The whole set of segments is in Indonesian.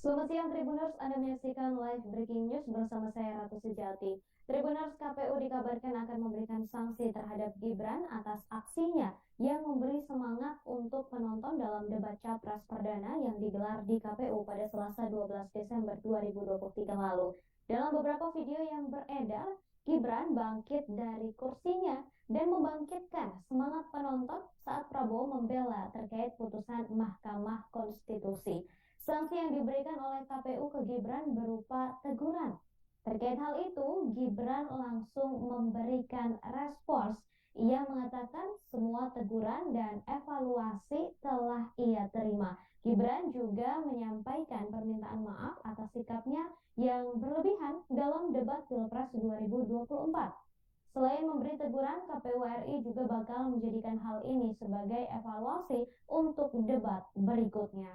Selamat siang Tribuners, Anda menyaksikan live breaking news bersama saya Ratu Sejati. Tribuners, KPU dikabarkan akan memberikan sanksi terhadap Gibran atas aksinya yang memberi semangat untuk penonton dalam debat Capres Perdana yang digelar di KPU pada Selasa 12 Desember 2023 lalu. Dalam beberapa video yang beredar, Gibran bangkit dari kursinya dan membangkitkan semangat penonton saat Prabowo membela terkait putusan Mahkamah Konstitusi. Sanksi yang diberikan oleh KPU ke Gibran berupa teguran. Terkait hal itu, Gibran langsung memberikan respons. Ia mengatakan semua teguran dan evaluasi telah ia terima. Gibran juga menyampaikan permintaan maaf atas sikapnya yang berlebihan dalam debat Pilpres 2024. Selain memberi teguran, KPU RI juga bakal menjadikan hal ini sebagai evaluasi untuk debat berikutnya.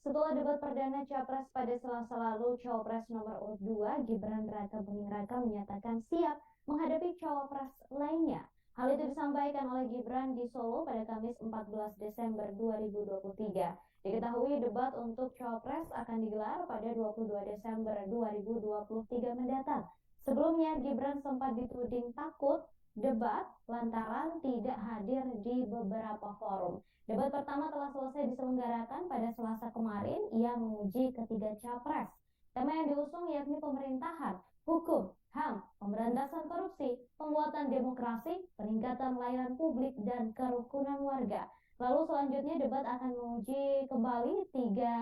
Setelah debat perdana Capres pada Selasa lalu, Cawapres nomor urut 2 Gibran Rakabuming Raka menyatakan siap menghadapi Cawapres lainnya. Hal itu disampaikan oleh Gibran di Solo pada Kamis 14 Desember 2023. Diketahui debat untuk Cawapres akan digelar pada 22 Desember 2023 mendatang. Sebelumnya Gibran sempat dituding takut debat lantaran tidak hadir di beberapa forum. Debat pertama telah selesai diselenggarakan pada Selasa kemarin. Ia menguji ketiga capres. Tema yang diusung yakni pemerintahan, hukum, HAM, pemberantasan korupsi, penguatan demokrasi, peningkatan layanan publik, dan kerukunan warga. Lalu selanjutnya debat akan menguji kembali tiga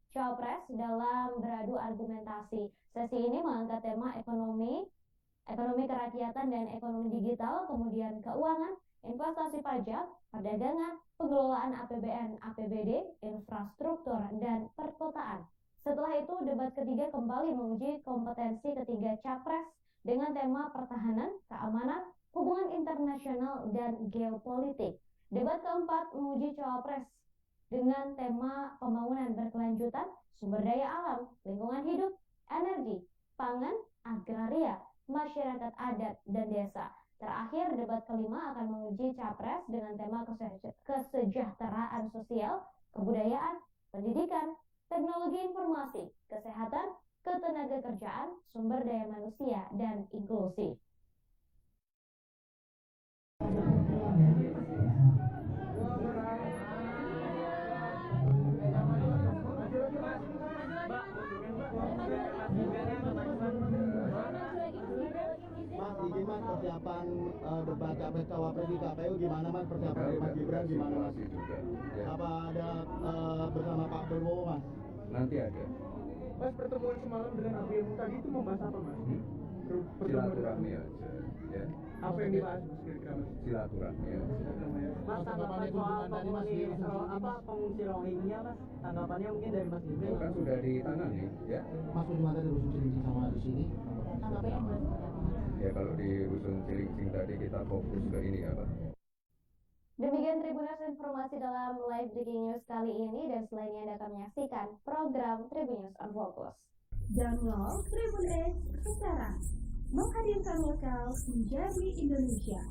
capres dalam beradu argumentasi. Sesi ini mengangkat tema ekonomi kerakyatan dan ekonomi digital, kemudian keuangan, investasi pajak, perdagangan, pengelolaan APBN, APBD, infrastruktur, dan perkotaan. Setelah itu, debat ketiga kembali menguji kompetensi ketiga capres dengan tema pertahanan, keamanan, hubungan internasional, dan geopolitik. Debat keempat menguji cawapres dengan tema pembangunan berkelanjutan, sumber daya alam, lingkungan hidup, energi, pangan, agraria, masyarakat adat, dan desa. Terakhir, debat kelima akan menguji capres dengan tema kesejahteraan sosial, kebudayaan, pendidikan, teknologi informasi, kesehatan, ketenagakerjaan, sumber daya manusia, dan inklusi. Mas, izin Mas, persiapan debat capres cawapres di KPU gimana Mas? Persiapan dari Mas Gibran gimana Mas? Apa ada bersama Pak Prabowo Mas? Nanti ada. Mas, pertemuan semalam dengan ABM tadi itu membahas apa Mas? Silaturahmi aja, ya. Apa yang dibahas Mas kira-kira Mas? Silaturahmi aja. Mas, tanggapan soal pengungsi Rohingya Mas, tanggapannya mungkin dari Mas Gibran? Kan sudah ditangani, ya. Mas Budiman tadi rusun Cilincing sama di sini. Tanggapannya gimana seperti apa Mas? Ya kalau di Rusun Cilincing tadi kita fokus ke ini apa? Demikian Tribuners informasi dalam live breaking news kali ini, dan selainnya Anda akan menyaksikan program Tribun News on Focus. Download Tribun X sekarang, menghadirkan lokal menjadi Indonesia.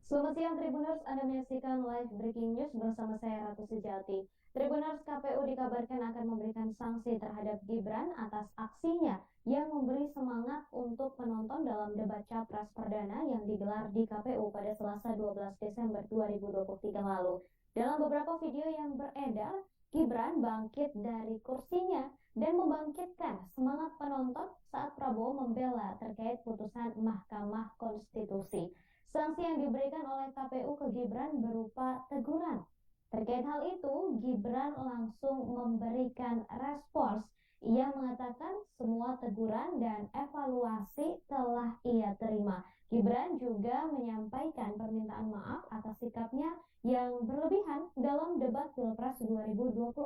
Selamat siang Tribuners, Anda menyaksikan live breaking news bersama saya Ratu Sejati. Tribuners, KPU dikabarkan akan memberikan sanksi terhadap Gibran atas aksinya yang memberi semangat untuk penonton dalam debat Capres Perdana yang digelar di KPU pada Selasa 12 Desember 2023 lalu. Dalam beberapa video yang beredar, Gibran bangkit dari kursinya dan membangkitkan semangat penonton saat Prabowo membela terkait putusan Mahkamah Konstitusi. Sanksi yang diberikan oleh KPU ke Gibran berupa teguran. Terkait hal itu, Gibran langsung memberikan respons. Ia mengatakan semua teguran dan evaluasi telah ia terima. Gibran juga menyampaikan permintaan maaf atas sikapnya yang berlebihan dalam debat Pilpres 2024.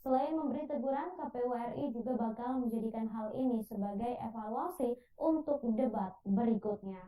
Selain memberi teguran, KPU RI juga bakal menjadikan hal ini sebagai evaluasi untuk debat berikutnya.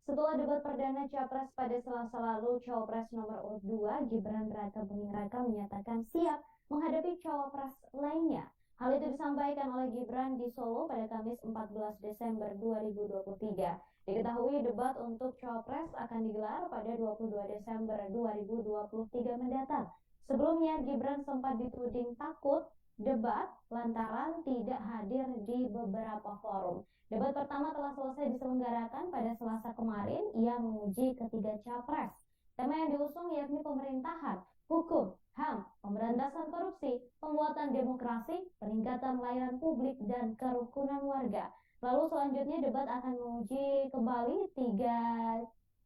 Setelah debat perdana Capres pada Selasa lalu, Cawapres nomor urut 2 Gibran Rakabuming Raka menyatakan siap menghadapi cawapres lainnya. Hal itu disampaikan oleh Gibran di Solo pada Kamis 14 Desember 2023. Diketahui debat untuk Cawapres akan digelar pada 22 Desember 2023 mendatang. Sebelumnya Gibran sempat dituding takut debat lantaran tidak hadir di beberapa forum. Debat pertama telah selesai diselenggarakan pada Selasa kemarin. Ia menguji ketiga capres. Tema yang diusung yakni pemerintahan, hukum, HAM, pemberantasan korupsi, penguatan demokrasi, peningkatan layanan publik, dan kerukunan warga. Lalu selanjutnya debat akan menguji kembali tiga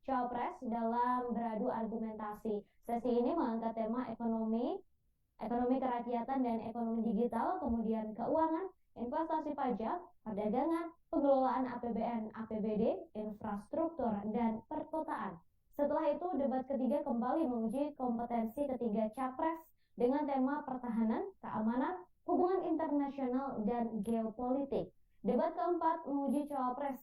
capres dalam beradu argumentasi. Sesi ini mengangkat tema ekonomi kerakyatan dan ekonomi digital, kemudian keuangan, investasi pajak, perdagangan, pengelolaan APBN, APBD, infrastruktur, dan perkotaan. Setelah itu, debat ketiga kembali menguji kompetensi ketiga capres dengan tema pertahanan, keamanan, hubungan internasional, dan geopolitik. Debat keempat menguji cawapres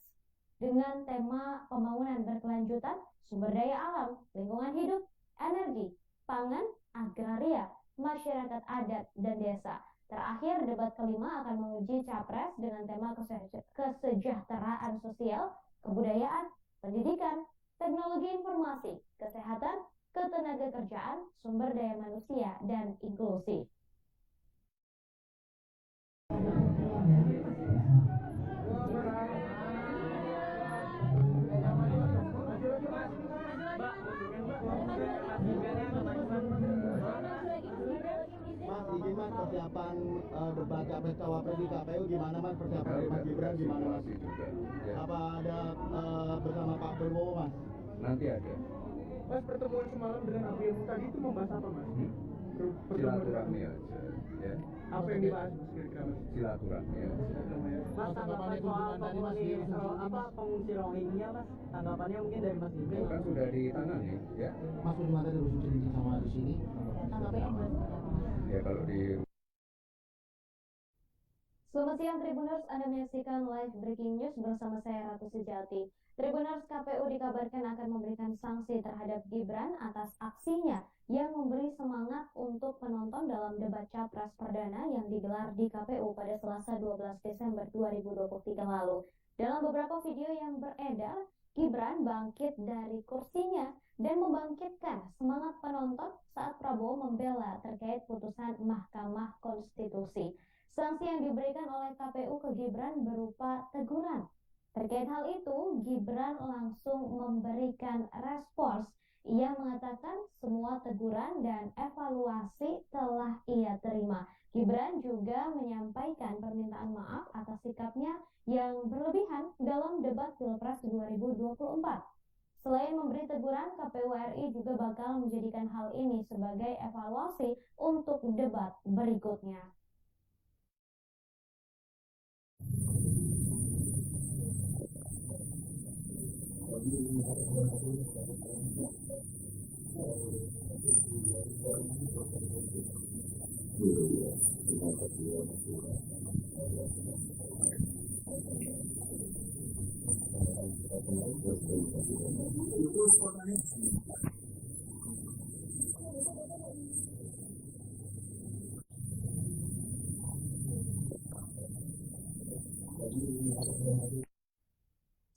dengan tema pembangunan berkelanjutan, sumber daya alam, lingkungan hidup, energi, pangan, agraria, masyarakat adat, dan desa. Terakhir, debat kelima akan menguji capres dengan tema kesejahteraan sosial, kebudayaan, pendidikan, teknologi informasi, kesehatan, ketenagakerjaan, sumber daya manusia, dan inklusi. Izin Mas, persiapan debat capres cawapres di KPU gimana Mas, persiapan dari Mas Gibran gimana Mas? Apa ada bersama Pak Prabowo Mas? Nanti ada. Mas, pertemuan semalam dengan Abiyamu tadi itu membahas apa Mas? Silaturahmi aja, ya. Apa yang dibahas Mas kira-kira Mas? Silaturahmi aja. Mas, tanggapan soal pengungsi Rohingya Mas, tanggapannya mungkin dari Mas Gibran? Kan sudah ditangani, ya. Mas Gibran tadi berbincang sama di sini. Tanggapannya Mas? Ya kalau di Selamat siang Tribuners, Anda menyaksikan live breaking news bersama saya Ratu Sejati. Tribuners, KPU dikabarkan akan memberikan sanksi terhadap Gibran atas aksinya yang memberi semangat untuk penonton dalam debat Capres Perdana yang digelar di KPU pada Selasa 12 Desember 2023 lalu. Dalam beberapa video yang beredar, Gibran bangkit dari kursinya dan membangkitkan semangat penonton saat Prabowo membela terkait putusan Mahkamah Konstitusi. Sanksi yang diberikan oleh KPU ke Gibran berupa teguran. Terkait hal itu, Gibran langsung memberikan respons. Ia mengatakan semua teguran dan evaluasi telah ia terima. Gibran juga menyampaikan permintaan maaf atas sikapnya yang berlebihan dalam debat Pilpres 2024. Selain memberi teguran, KPU RI juga bakal menjadikan hal ini sebagai evaluasi untuk debat berikutnya.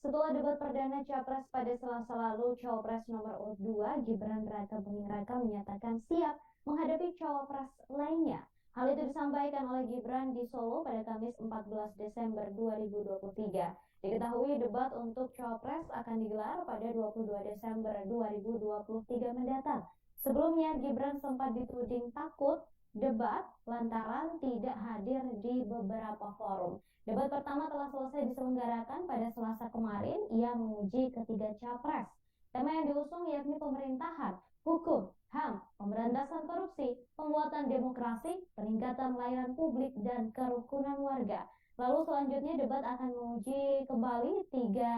Setelah debat perdana Capres pada Selasa lalu, Cawapres nomor urut 2 Gibran Rakabuming Raka menyatakan siap menghadapi Cawapres lainnya. Hal itu disampaikan oleh Gibran di Solo pada Kamis 14 Desember 2023. Diketahui debat untuk Cawapres akan digelar pada 22 Desember 2023 mendatang. Sebelumnya Gibran sempat dituding takut debat lantaran tidak hadir di beberapa forum. Debat pertama telah selesai diselenggarakan pada Selasa kemarin. Ia menguji ketiga capres. Tema yang diusung yakni pemerintahan, hukum, HAM, pemberantasan korupsi, penguatan demokrasi, peningkatan layanan publik, dan kerukunan warga. Lalu selanjutnya debat akan menguji kembali tiga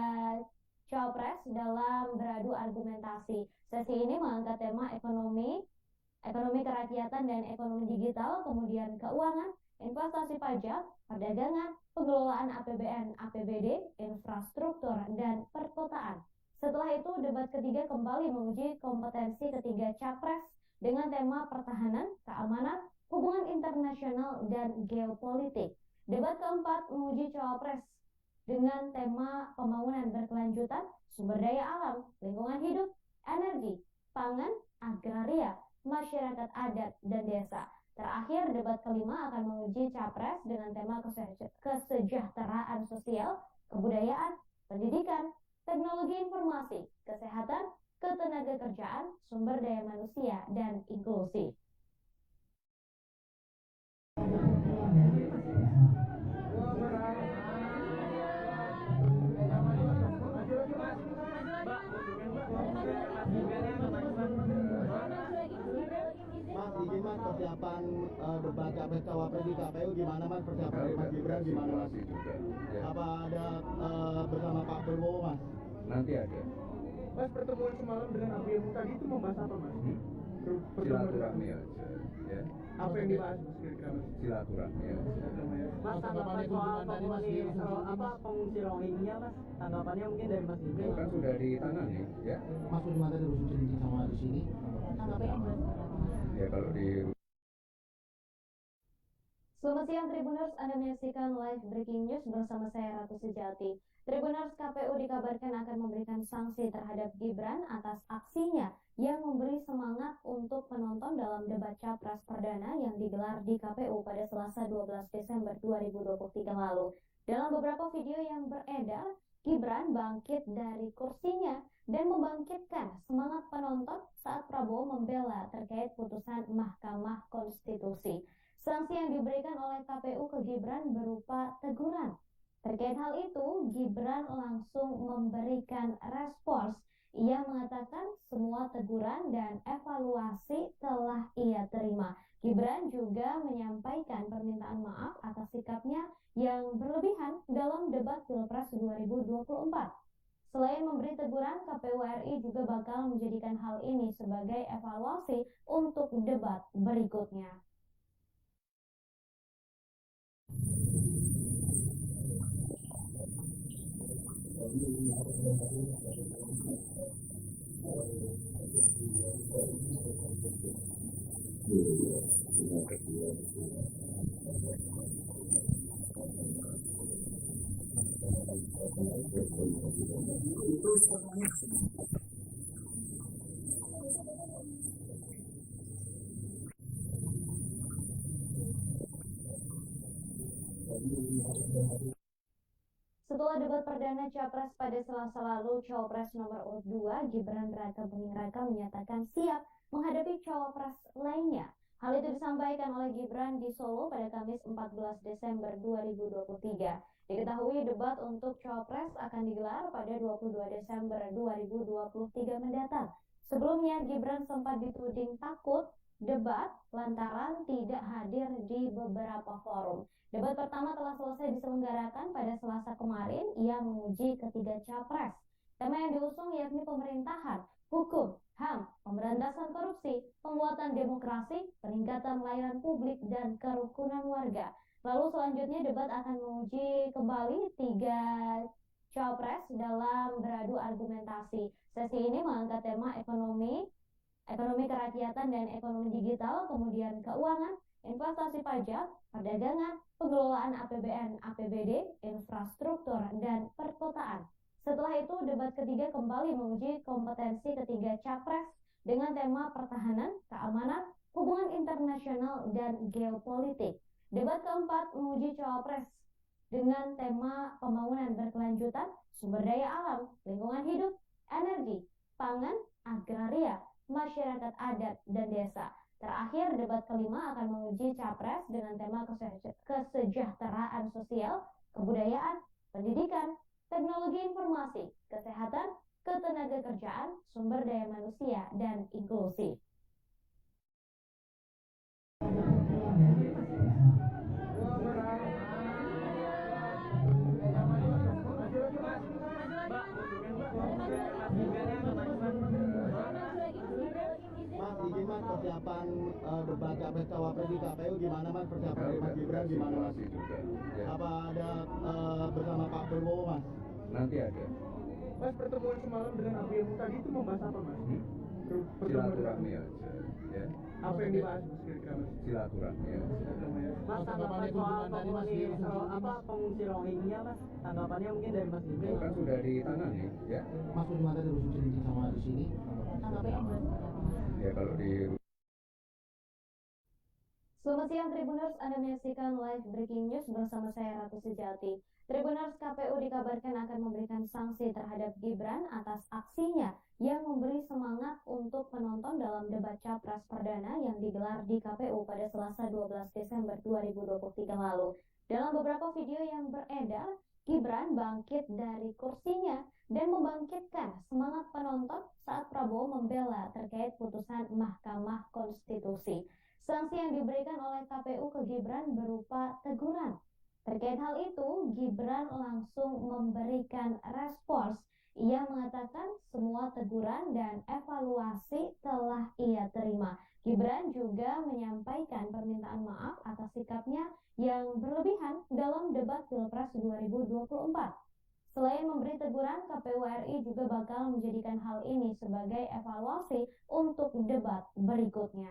capres dalam beradu argumentasi. Sesi ini mengangkat tema ekonomi kerakyatan dan ekonomi digital, kemudian keuangan, investasi pajak, perdagangan, pengelolaan APBN, APBD, infrastruktur, dan perkotaan. Setelah itu, debat ketiga kembali menguji kompetensi ketiga capres dengan tema pertahanan, keamanan, hubungan internasional, dan geopolitik. Debat keempat menguji cawapres dengan tema pembangunan berkelanjutan, sumber daya alam, lingkungan hidup, energi, pangan, agraria, masyarakat adat, dan desa. Terakhir, debat kelima akan menguji capres dengan tema kesejahteraan sosial, kebudayaan, pendidikan, teknologi informasi, kesehatan, ketenagakerjaan, sumber daya manusia, dan inklusi. Mas, izin Mas, persiapan debat capres cawapres di KPU gimana Mas, persiapan dari Mas Gibran gimana Mas? Juga, ya. Apa ada bersama Pak Prabowo Mas? Nanti ada. Mas, pertemuan semalam dengan Abu Yemu tadi itu membahas apa Mas? Silaturahmi aja, ya. Apa yang dibahas Mas kira-kira Mas? Silaturahmi aja. Mas, tanggapan soal pengungsi Rohingya Mas, tanggapannya mungkin dari Mas Itu Gibran. kan sudah ditangani, ya. Mas Budiman tadi harus cerita sama di sini. Ya kalau di Selamat siang Tribuners, Anda menyaksikan live breaking news bersama saya Ratu Sejati. Tribuners, KPU dikabarkan akan memberikan sanksi terhadap Gibran atas aksinya yang memberi semangat untuk penonton dalam debat capres perdana yang digelar di KPU pada Selasa 12 Desember 2023 lalu. Dalam beberapa video yang beredar, Gibran bangkit dari kursinya dan membangkitkan semangat penonton saat Prabowo membela terkait putusan Mahkamah Konstitusi. Sanksi yang diberikan oleh KPU ke Gibran berupa teguran. Terkait hal itu, Gibran langsung memberikan respons. Ia mengatakan semua teguran dan evaluasi telah ia terima. Gibran juga menyampaikan permintaan maaf atas sikapnya yang berlebihan dalam debat Pilpres 2024. Selain memberi teguran, KPU RI juga bakal menjadikan hal ini sebagai evaluasi untuk debat berikutnya. Setelah debat perdana Capres pada Selasa lalu, Cawapres nomor urut 2 Gibran Rakabuming Raka menyatakan siap menghadapi Cawapres lainnya. Hal itu disampaikan oleh Gibran di Solo pada Kamis 14 Desember 2023. Diketahui debat untuk Cawapres akan digelar pada 22 Desember 2023 mendatang. Sebelumnya Gibran sempat dituding takut debat lantaran tidak hadir di beberapa forum. Debat pertama telah selesai diselenggarakan pada Selasa kemarin. Ia menguji ketiga capres. Tema yang diusung yakni pemerintahan, hukum, HAM, pemberantasan korupsi, penguatan demokrasi, peningkatan layanan publik, dan kerukunan warga. Lalu selanjutnya debat akan menguji kembali 3 cawapres dalam beradu argumentasi. Sesi ini mengangkat tema ekonomi kerakyatan dan ekonomi digital, kemudian keuangan, investasi pajak, perdagangan, pengelolaan APBN, APBD, infrastruktur, dan perkotaan. Setelah itu, debat ketiga kembali menguji kompetensi ketiga capres dengan tema pertahanan, keamanan, hubungan internasional, dan geopolitik. Debat keempat menguji cawapres dengan tema pembangunan berkelanjutan, sumber daya alam, lingkungan hidup, energi, pangan, agraria, masyarakat adat, dan desa. Terakhir, debat kelima akan menguji capres dengan tema kesejahteraan sosial, kebudayaan, pendidikan, teknologi informasi, kesehatan, ketenagakerjaan, sumber daya manusia, dan inklusi. Mas, izin Mas, persiapan debat capres cawapres di KPU gimana Mas, persiapan dari Mas Gibran gimana Mas? Juga. Ya. Apa ada bersama Pak Prabowo Mas? Nanti ada. Mas, pertemuan semalam dengan Abu Yahya tadi itu membahas apa Mas? Silaturahmi aja. Ya. Apa yang dibahas Mas kira-kira Mas? Silaturahmi aja. Mas, tanggapan soal pengungsi Rohingya Mas, tanggapannya mungkin dari Mas Itu Gibran. kan sudah ditangani, ya. Mas Budiman tadi berbincang sama di sini. Ya kalau di Selamat siang Tribuners, Anda menyaksikan live breaking news bersama saya Ratu Sejati. Tribuners, KPU dikabarkan akan memberikan sanksi terhadap Gibran atas aksinya yang memberi semangat untuk penonton dalam debat Capres Perdana yang digelar di KPU pada Selasa 12 Desember 2023 lalu. Dalam beberapa video yang beredar, Gibran bangkit dari kursinya dan membangkitkan semangat penonton saat Prabowo membela terkait putusan Mahkamah Konstitusi. Sanksi yang diberikan oleh KPU ke Gibran berupa teguran. Terkait hal itu, Gibran langsung memberikan respons. Ia mengatakan semua teguran dan evaluasi telah ia terima. Gibran juga menyampaikan permintaan maaf atas sikapnya yang berlebihan dalam debat Pilpres 2024. Selain memberi teguran, KPU RI juga bakal menjadikan hal ini sebagai evaluasi untuk debat berikutnya.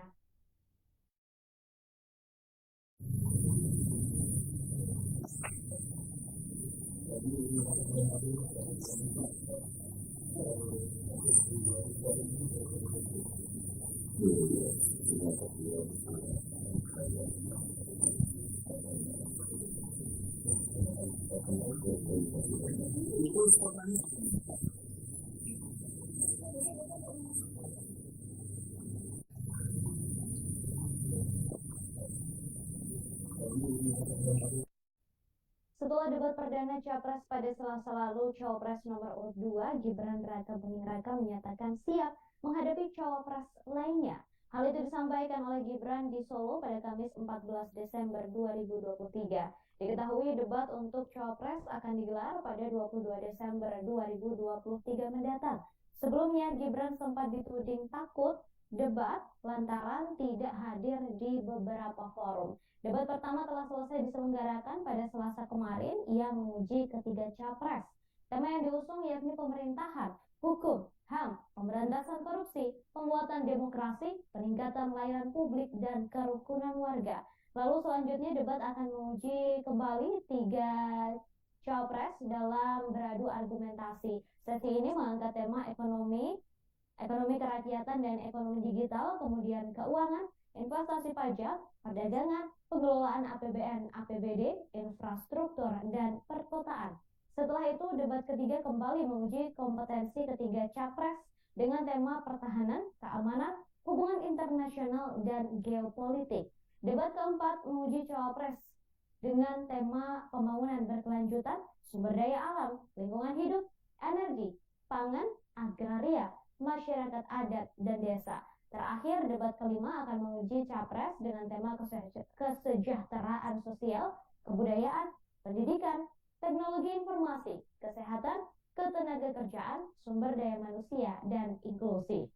Setelah debat perdana Capres pada Selasa lalu, Cawapres nomor urut 2 Gibran Rakabuming Raka menyatakan siap menghadapi cawapres lainnya. Hal itu disampaikan oleh Gibran di Solo pada Kamis 14 Desember 2023. Diketahui debat untuk Cawapres akan digelar pada 22 Desember 2023 mendatang. Sebelumnya Gibran sempat dituding takut debat lantaran tidak hadir di beberapa forum. Debat pertama telah selesai diselenggarakan pada Selasa kemarin. Ia menguji ketiga capres. Tema yang diusung yakni pemerintahan, hukum, HAM, pemberantasan korupsi, penguatan demokrasi, peningkatan layanan publik, dan kerukunan warga. Lalu selanjutnya debat akan menguji kembali 3 capres dalam beradu argumentasi. Sesi ini mengangkat tema ekonomi kerakyatan dan ekonomi digital, kemudian keuangan, investasi pajak, perdagangan, pengelolaan APBN, APBD, infrastruktur, dan perkotaan. Setelah itu, debat ketiga kembali menguji kompetensi ketiga capres dengan tema pertahanan, keamanan, hubungan internasional, dan geopolitik. Debat keempat menguji cawapres dengan tema pembangunan berkelanjutan, sumber daya alam, lingkungan hidup, energi, pangan, agraria, masyarakat adat, dan desa. Terakhir, debat kelima akan menguji capres dengan tema kesejahteraan sosial, kebudayaan, pendidikan, teknologi informasi, kesehatan, ketenagakerjaan, Sumber Daya Manusia dan Inklusi.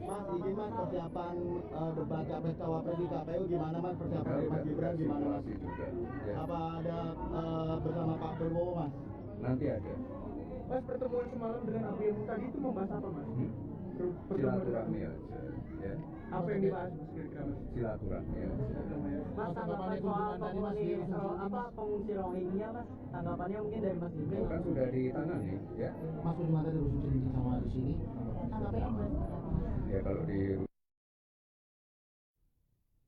Mas, izin mas persiapan debat capres cawapres di KPU gimana mas persiapan dari Mas Gibran gimana mas? Masih juga. Ya. Apa ada bersama Pak Prabowo mas? Nanti ada. Mas, pertemuan semalam dengan ABM tadi itu membahas apa mas? Silaturahmi aja. Ya. Apa yang dibahas mas kira-kira mas? Silaturahmi aja. Mas, tanggapan soal pengungsi Rohingya mas, tanggapannya mungkin dari Mas Itu Gibran. kan sudah ditangani, ya. Mas Budiman tadi urusan cerita sama di sini. Ya kalau di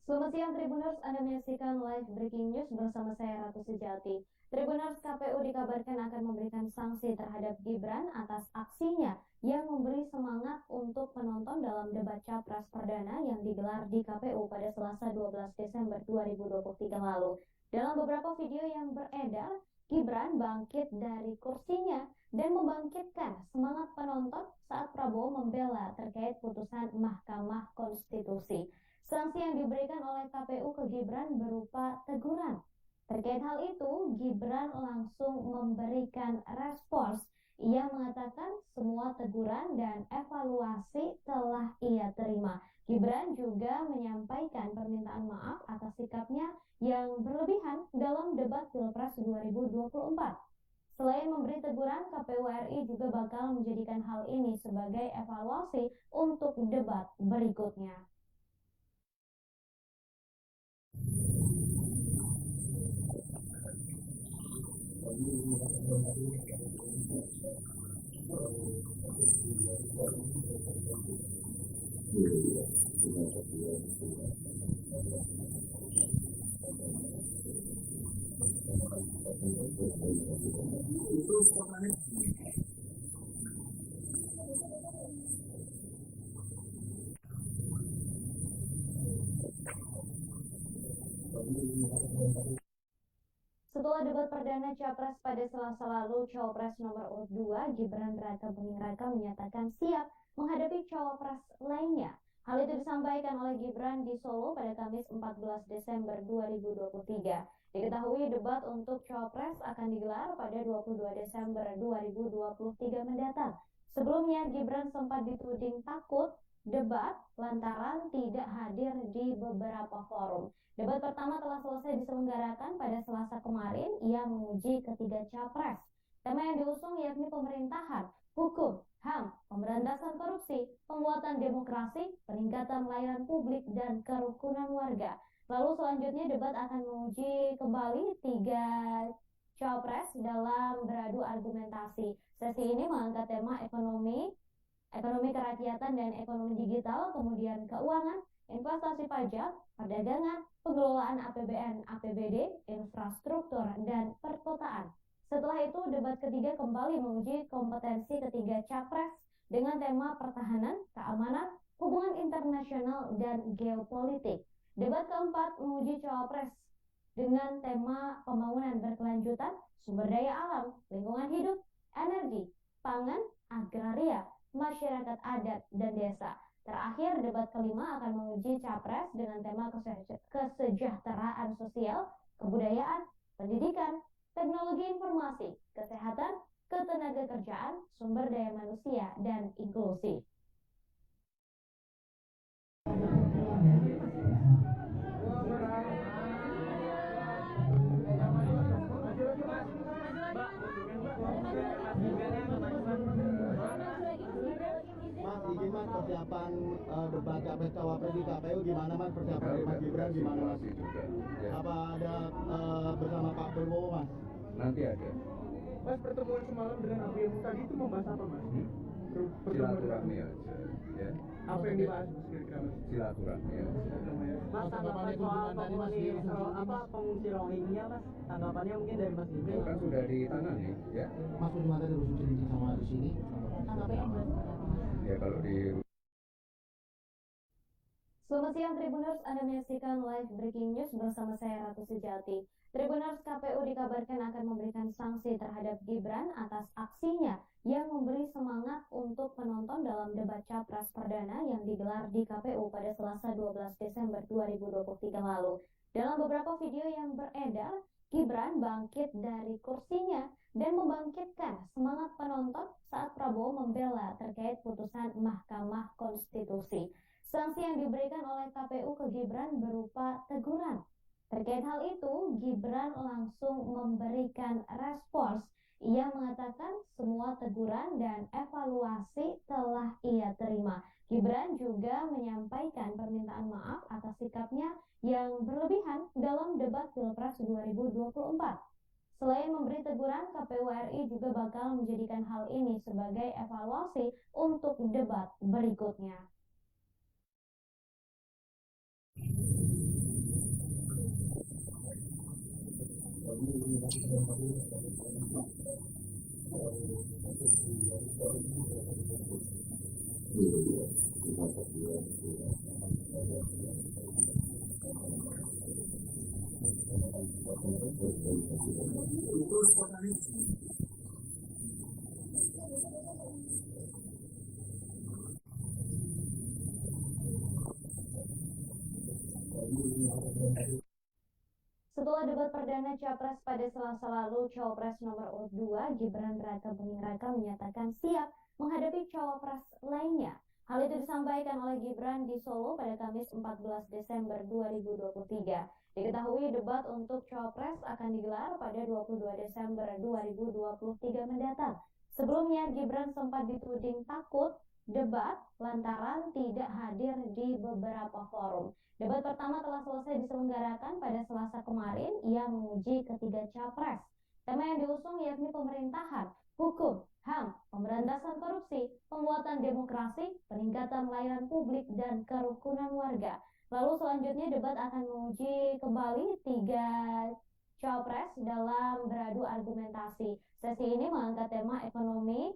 Selamat siang Tribuners, Anda menyaksikan live breaking news bersama saya Ratu Sejati. Tribuners, KPU dikabarkan akan memberikan sanksi terhadap Gibran atas aksinya yang memberi semangat untuk penonton dalam debat Capres Perdana yang digelar di KPU pada Selasa 12 Desember 2023 lalu. Dalam beberapa video yang beredar, Gibran bangkit dari kursinya dan membangkitkan semangat penonton saat Prabowo membela terkait putusan Mahkamah Konstitusi. Sanksi yang diberikan oleh KPU ke Gibran berupa teguran. Terkait hal itu, Gibran langsung memberikan respons. Ia mengatakan semua teguran dan evaluasi telah ia terima. Gibran juga menyampaikan permintaan maaf atas sikapnya yang berlebihan dalam debat Pilpres 2024. Selain memberi teguran, KPU RI juga bakal menjadikan hal ini sebagai evaluasi untuk debat berikutnya. Setelah debat perdana Capres pada Selasa lalu, Cawapres nomor urut 2 Gibran Raka Buming Raka menyatakan siap menghadapi Cawapres lainnya. Hal itu disampaikan oleh Gibran di Solo pada Kamis 14 Desember 2023. Diketahui debat untuk Cawapres akan digelar pada 22 Desember 2023 mendatang. Sebelumnya Gibran sempat dituding takut debat lantaran tidak hadir di beberapa forum. Debat pertama telah selesai diselenggarakan pada Selasa kemarin. Ia menguji ketiga capres. Tema yang diusung yakni pemerintahan, hukum, HAM, pemberantasan korupsi, penguatan demokrasi, peningkatan layanan publik, dan kerukunan warga. Lalu selanjutnya debat akan menguji kembali tiga capres dalam beradu argumentasi. Sesi ini mengangkat tema ekonomi kerakyatan dan ekonomi digital, kemudian keuangan, investasi pajak, perdagangan, pengelolaan APBN, APBD, infrastruktur, dan perkotaan. Setelah itu, debat ketiga kembali menguji kompetensi ketiga capres dengan tema pertahanan, keamanan, hubungan internasional, dan geopolitik. Debat keempat menguji cawapres dengan tema pembangunan berkelanjutan, sumber daya alam, lingkungan hidup, energi, pangan, agraria, masyarakat adat, dan desa. Terakhir, debat kelima akan menguji capres dengan tema kesejahteraan sosial, kebudayaan, pendidikan, teknologi informasi, kesehatan, ketenagakerjaan, sumber daya manusia, dan inklusi. Mas, izin mas persiapan debat capres cawapres di KPU gimana mas persiapan dari Mas Gibran gimana mas? Masih juga. Ya. Apa ada bersama Pak Prabowo mas? Nanti ada. Mas, pertemuan semalam dengan ABM tadi itu membahas apa mas? Silaturahmi aja. Ya. Apa yang dibahas mas kira-kira mas? Silaturahmi aja. Mas, tanggapan soal pengungsi Rohingya mas, tanggapannya mungkin dari Mas Itu Gibran. kan sudah ditangani, ya. Mas Budiman tadi urusan cerita sama di sini. Ya kalau di Selamat siang Tribuners, Anda menyaksikan live breaking news bersama saya Ratu Sejati. Tribuners, KPU dikabarkan akan memberikan sanksi terhadap Gibran atas aksinya yang memberi semangat untuk penonton dalam debat Capres perdana yang digelar di KPU pada Selasa 12 Desember 2023 lalu. Dalam beberapa video yang beredar, Gibran bangkit dari kursinya dan membangkitkan semangat penonton saat Prabowo membela terkait putusan Mahkamah Konstitusi. Sanksi yang diberikan oleh KPU ke Gibran berupa teguran. Terkait hal itu, Gibran langsung memberikan respons. Ia mengatakan semua teguran dan evaluasi telah ia terima. Gibran juga menyampaikan permintaan maaf atas sikapnya yang berlebihan dalam debat Pilpres 2024. Selain memberi teguran, KPU RI juga bakal menjadikan hal ini sebagai evaluasi untuk debat berikutnya. Setelah debat perdana Capres pada Selasa lalu, Cawapres nomor urut 2 Gibran Raka Buming Raka menyatakan siap menghadapi Cawapres lainnya. Hal itu disampaikan oleh Gibran di Solo pada Kamis 14 Desember 2023. Diketahui debat untuk Cawapres akan digelar pada 22 Desember 2023 mendatang. Sebelumnya Gibran sempat dituding takut debat lantaran tidak hadir di beberapa forum. Debat pertama telah selesai diselenggarakan pada Selasa kemarin. Ia menguji ketiga capres. Tema yang diusung yakni pemerintahan, hukum, HAM, pemberantasan korupsi, penguatan demokrasi, peningkatan layanan publik, dan kerukunan warga. Lalu selanjutnya debat akan menguji kembali tiga capres dalam beradu argumentasi. Sesi ini mengangkat tema ekonomi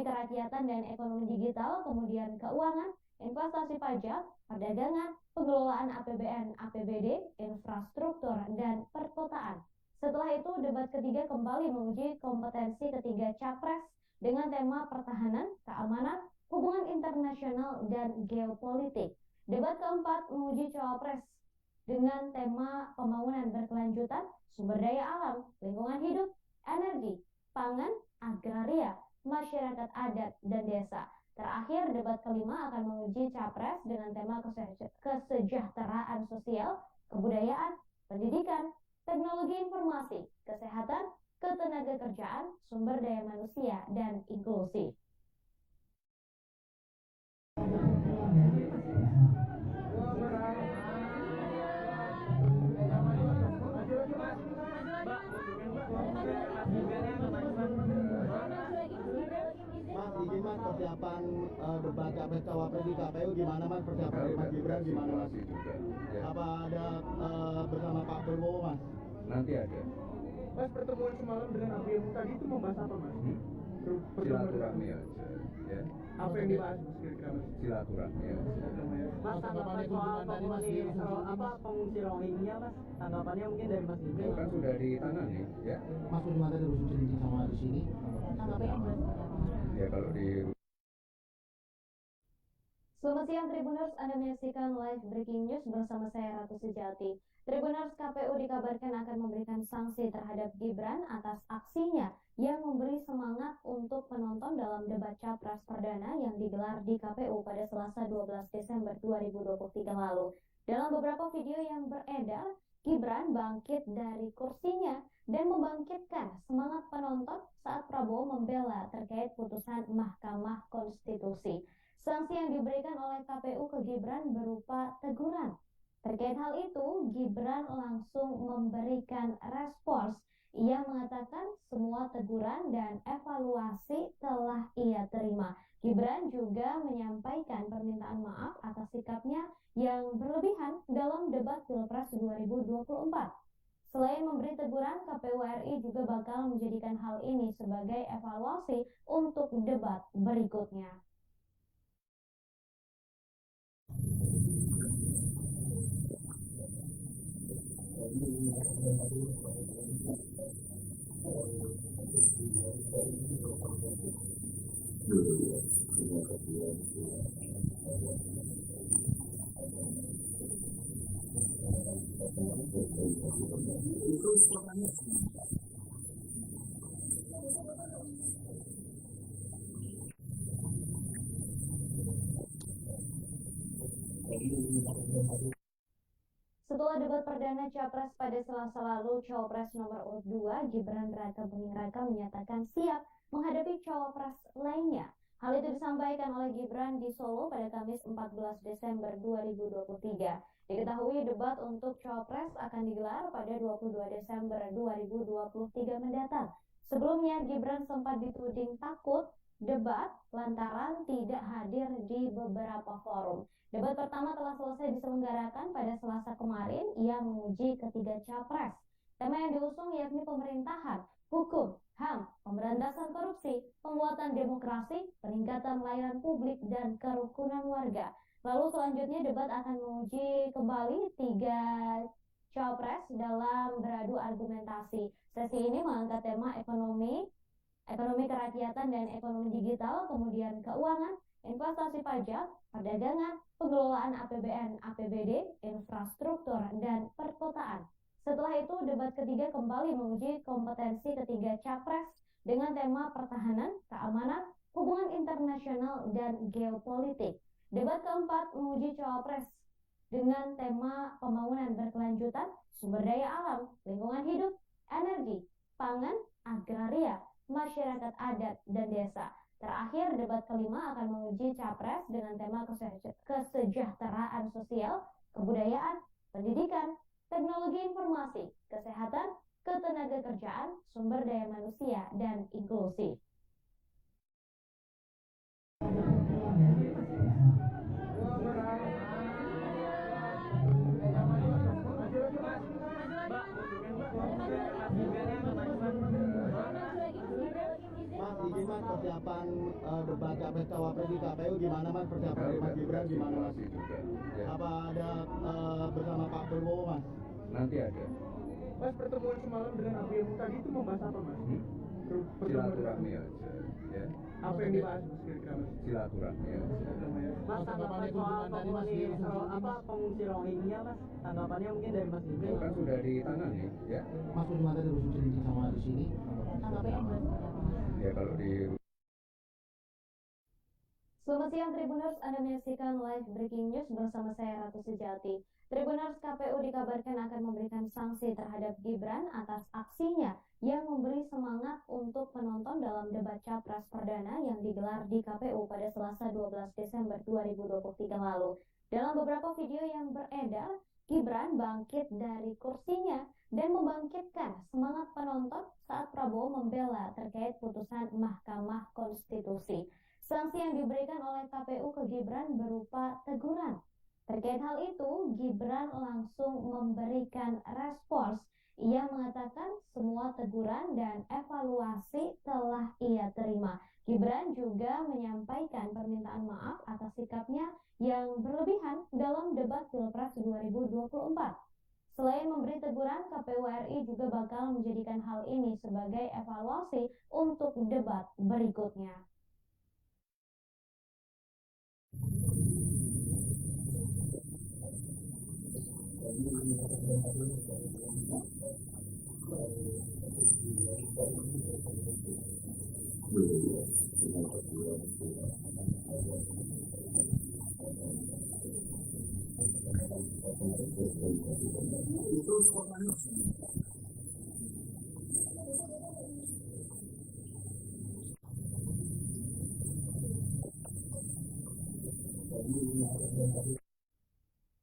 kerakyatan dan ekonomi digital, kemudian keuangan, investasi pajak, perdagangan, pengelolaan APBN, APBD, infrastruktur, dan perkotaan. Setelah itu, debat ketiga kembali menguji kompetensi ketiga capres dengan tema pertahanan, keamanan, hubungan internasional, dan geopolitik. Debat keempat menguji cawapres dengan tema pembangunan berkelanjutan, sumber daya alam, lingkungan hidup, energi, pangan, agraria, masyarakat adat, dan desa. Terakhir, debat kelima akan menguji capres dengan tema kesejahteraan sosial, kebudayaan, pendidikan, teknologi informasi, kesehatan, ketenagakerjaan, sumber daya manusia, dan inklusi. Mas, izin Mas, persiapan debat capres cawapres di KPU gimana Mas? Persiapan dari Mas Gibran gimana Mas? Juga, ya. Apa ada bersama Pak Prabowo Mas? Nanti ada. Mas, pertemuan semalam dengan ABM tadi itu membahas apa Mas? Silaturahmi aja, ya. Apa yang dibahas Mas kira-kira Mas? Silaturahmi aja. Mas, tanggapan soal pengungsi Rohingya Mas, tanggapannya mungkin dari Mas Itu Gibran. kan sudah ditangani, ya. Mas kunjungan tadi Rusun Cilincing sama di sini. Ya kalau di Selamat siang Tribuners, Anda menyaksikan live breaking news bersama saya Ratu Sejati. Tribuners, KPU dikabarkan akan memberikan sanksi terhadap Gibran atas aksinya yang memberi semangat untuk penonton dalam debat Capres perdana yang digelar di KPU pada Selasa 12 Desember 2023 lalu. Dalam beberapa video yang beredar, Gibran bangkit dari kursinya dan membangkitkan semangat penonton saat Prabowo membela terkait putusan Mahkamah Konstitusi. Sanksi yang diberikan oleh KPU ke Gibran berupa teguran. Terkait hal itu, Gibran langsung memberikan respons. Ia mengatakan semua teguran dan evaluasi telah ia terima. Gibran juga menyampaikan permintaan maaf atas sikapnya yang berlebihan dalam debat Pilpres 2024. Selain memberi teguran, KPU RI juga bakal menjadikan hal ini sebagai evaluasi untuk debat berikutnya. Setelah debat perdana Capres pada Selasa lalu, Cawapres nomor urut 2 Gibran Rakabuming Raka menyatakan siap menghadapi cawapres lainnya. Hal itu disampaikan oleh Gibran di Solo pada Kamis 14 Desember 2023. Diketahui debat untuk Cawapres akan digelar pada 22 Desember 2023 mendatang. Sebelumnya Gibran sempat dituding takut debat lantaran tidak hadir di beberapa forum. Debat pertama telah selesai diselenggarakan pada Selasa kemarin. Ia menguji ketiga capres. Tema yang diusung yakni pemerintahan, hukum, HAM, pemberantasan korupsi, penguatan demokrasi, peningkatan layanan publik, dan kerukunan warga. Lalu selanjutnya debat akan menguji kembali tiga capres dalam beradu argumentasi. Sesi ini mengangkat tema ekonomi kerakyatan dan ekonomi digital, kemudian keuangan, investasi pajak, perdagangan, pengelolaan APBN, APBD, infrastruktur, dan perkotaan. Setelah itu, debat ketiga kembali menguji kompetensi ketiga capres dengan tema pertahanan, keamanan, hubungan internasional, dan geopolitik. Debat keempat menguji cawapres dengan tema pembangunan berkelanjutan, sumber daya alam, lingkungan hidup, energi, pangan, agraria, masyarakat adat, dan desa. Terakhir, debat kelima akan menguji capres dengan tema kesejahteraan sosial, kebudayaan, pendidikan, teknologi informasi, kesehatan, ketenagakerjaan, sumber daya manusia, dan inklusi. Mas, izin mas persiapan debat capres cawapres di KPU gimana mas, persiapan dari Mas Gibran gimana mas? Juga, ya. Apa ada bersama Pak Prabowo mas? Nanti ada. Mas, pertemuan semalam dengan ABM tadi itu membahas apa mas? Silaturahmi aja, ya. Apa yang dibahas mas kira-kira mas? Silaturahmi aja. Mas, tanggapan soal pengungsi Rohingya mas, tanggapannya mungkin dari Mas Gibran. Kan sudah ditangani, ya. Mas Kunjungan tadi berbincang sama di sini. Ya kalau di Selamat siang Tribuners, Anda menyaksikan live breaking news bersama saya Ratu Sejati. Tribuners, KPU dikabarkan akan memberikan sanksi terhadap Gibran atas aksinya yang memberi semangat untuk penonton dalam debat capres perdana yang digelar di KPU pada Selasa 12 Desember 2023 lalu. Dalam beberapa video yang beredar, Gibran bangkit dari kursinya dan membangkitkan semangat penonton saat Prabowo membela terkait putusan Mahkamah Konstitusi. Sanksi yang diberikan oleh KPU ke Gibran berupa teguran. Terkait hal itu, Gibran langsung memberikan respons. Ia mengatakan semua teguran dan evaluasi telah ia terima. Gibran juga menyampaikan permintaan maaf atas sikapnya yang berlebihan dalam debat Pilpres 2024. Selain memberi teguran, KPU RI juga bakal menjadikan hal ini sebagai evaluasi untuk debat berikutnya.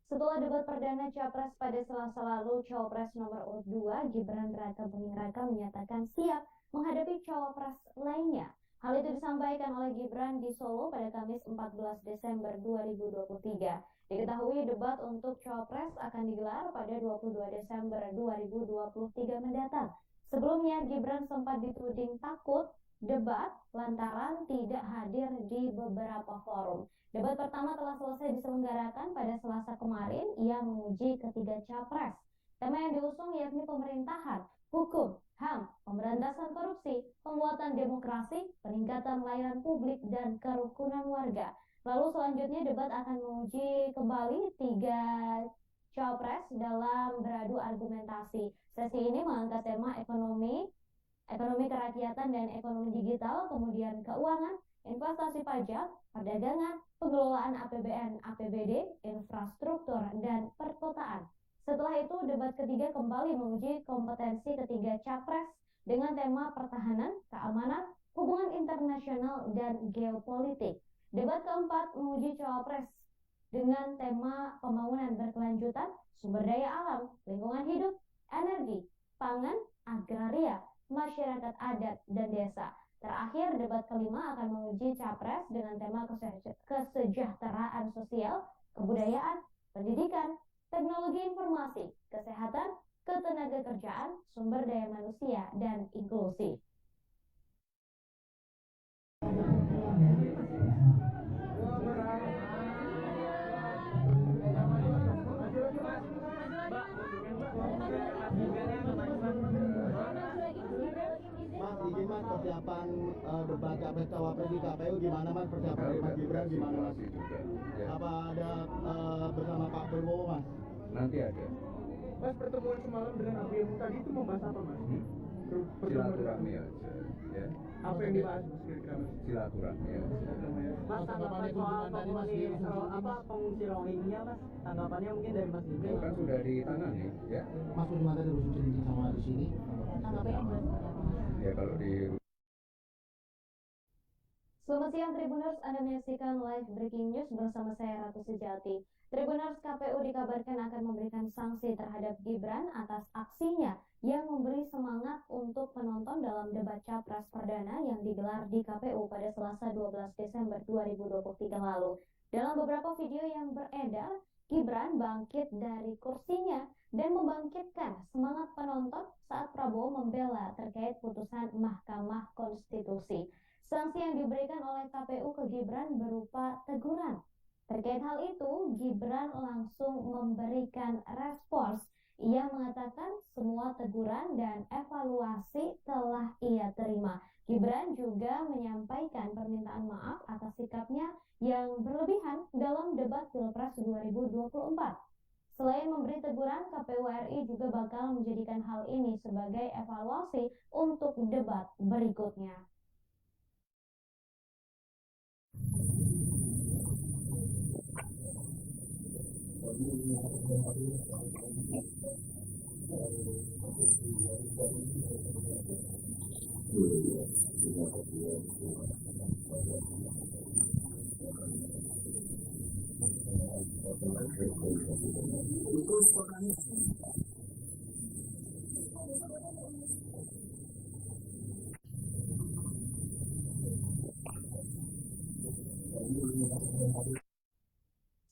Setelah debat perdana Capres pada Selasa lalu, Cawapres nomor urut 2 Gibran Rakabuming Raka menyatakan siap menghadapi cawapres lainnya. Hal itu disampaikan oleh Gibran di Solo pada Kamis 14 Desember 2023. Diketahui debat untuk Cawapres akan digelar pada 22 Desember 2023 mendatang. Sebelumnya Gibran sempat dituding takut debat lantaran tidak hadir di beberapa forum. Debat pertama telah selesai diselenggarakan pada Selasa kemarin. Ia menguji ketiga capres. Tema yang diusung yakni pemerintahan, hukum, HAM, pemberantasan korupsi, penguatan demokrasi, peningkatan layanan publik, dan kerukunan warga. Lalu selanjutnya debat akan menguji kembali 3 cawapres dalam beradu argumentasi. Sesi ini mengangkat tema ekonomi kerakyatan dan ekonomi digital, kemudian keuangan, investasi pajak, perdagangan, pengelolaan APBN, APBD, infrastruktur, dan perkotaan. Setelah itu, debat ketiga kembali menguji kompetensi ketiga capres dengan tema pertahanan, keamanan, hubungan internasional, dan geopolitik. Debat keempat menguji cawapres dengan tema pembangunan berkelanjutan, sumber daya alam, lingkungan hidup, energi, pangan, agraria, masyarakat adat, dan desa. Terakhir, debat kelima akan menguji capres dengan tema kesejahteraan sosial, kebudayaan, pendidikan, teknologi informasi, kesehatan, ketenagakerjaan, sumber daya manusia, dan inklusi. Mas, izin mas persiapan debat capres cawapres di KPU gimana mas, persiapan Mas Gibran gimana mas? Juga, ya. Apa ada bersama Pak Prabowo mas? Nanti ada. Mas, pertemuan semalam dengan ABM tadi itu membahas apa mas? Silaturahmi aja, ya. Apa yang dibahas mas kira-kira mas? Silaturahmi aja. Mas, tanggapan soal pengungsi Rohingya mas, tanggapannya mungkin dari Mas Gibran. Kan sudah ditangani, ya. Mas Kunjungan tadi harus cerita sama di sini. Ya kalau di Selamat siang Tribuners, Anda menyaksikan live breaking news bersama saya Ratu Sejati. Tribuners, KPU dikabarkan akan memberikan sanksi terhadap Gibran atas aksinya yang memberi semangat untuk penonton dalam debat Capres Perdana yang digelar di KPU pada Selasa 12 Desember 2023 lalu. Dalam beberapa video yang beredar, Gibran bangkit dari kursinya dan membangkitkan semangat penonton saat Prabowo membela terkait putusan Mahkamah Konstitusi. Sanksi yang diberikan oleh KPU ke Gibran berupa teguran. Terkait hal itu, Gibran langsung memberikan respons. Ia mengatakan semua teguran dan evaluasi telah ia terima. Gibran juga menyampaikan permintaan maaf atas sikapnya yang berlebihan dalam debat Pilpres 2024. Selain memberi teguran, KPU RI juga bakal menjadikan hal ini sebagai evaluasi untuk debat berikutnya.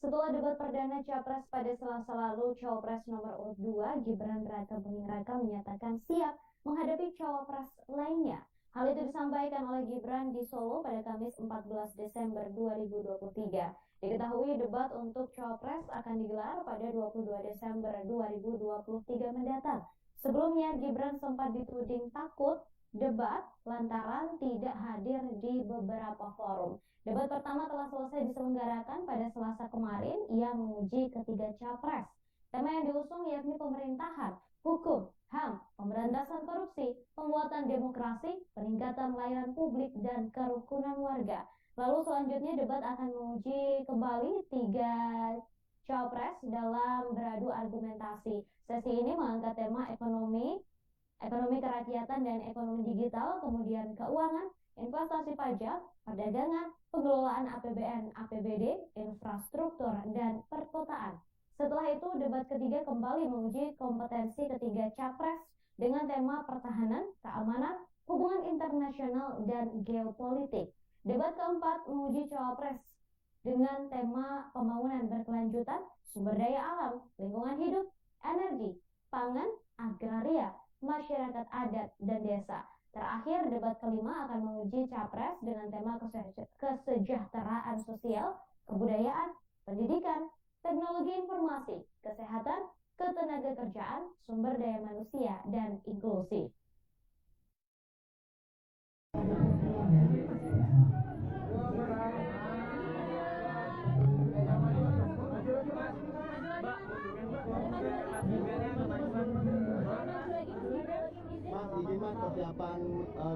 Setelah debat perdana Capres pada Selasa lalu, Cawapres nomor urut 2 Gibran Raka Buming Raka menyatakan siap menghadapi cawapres lainnya. Hal itu disampaikan oleh Gibran di Solo pada Kamis 14 Desember 2023. Diketahui debat untuk cawapres akan digelar pada 22 Desember 2023 mendatang. Sebelumnya Gibran sempat dituding takut debat lantaran tidak hadir di beberapa forum. Debat pertama telah selesai diselenggarakan pada Selasa kemarin. Ia menguji ketiga capres. Tema yang diusung yakni pemerintahan, hukum, HAM, pemberantasan korupsi, penguatan demokrasi, peningkatan layanan publik, dan kerukunan warga. Lalu selanjutnya debat akan menguji kembali 3 cawapres dalam beradu argumentasi. Sesi ini mengangkat tema ekonomi kerakyatan dan ekonomi digital, kemudian keuangan, investasi pajak, perdagangan, pengelolaan APBN, APBD, infrastruktur, dan perkotaan. Setelah itu, debat ketiga kembali menguji kompetensi ketiga capres dengan tema pertahanan, keamanan, hubungan internasional, dan geopolitik. Debat keempat menguji cawapres dengan tema pembangunan berkelanjutan, sumber daya alam, lingkungan hidup, energi, pangan, agraria, masyarakat adat, dan desa. Terakhir, debat kelima akan menguji capres dengan tema kesejahteraan sosial, kebudayaan, pendidikan, teknologi informasi, kesehatan, ketenagakerjaan, sumber daya manusia, dan inklusi. Mas, izin mas persiapan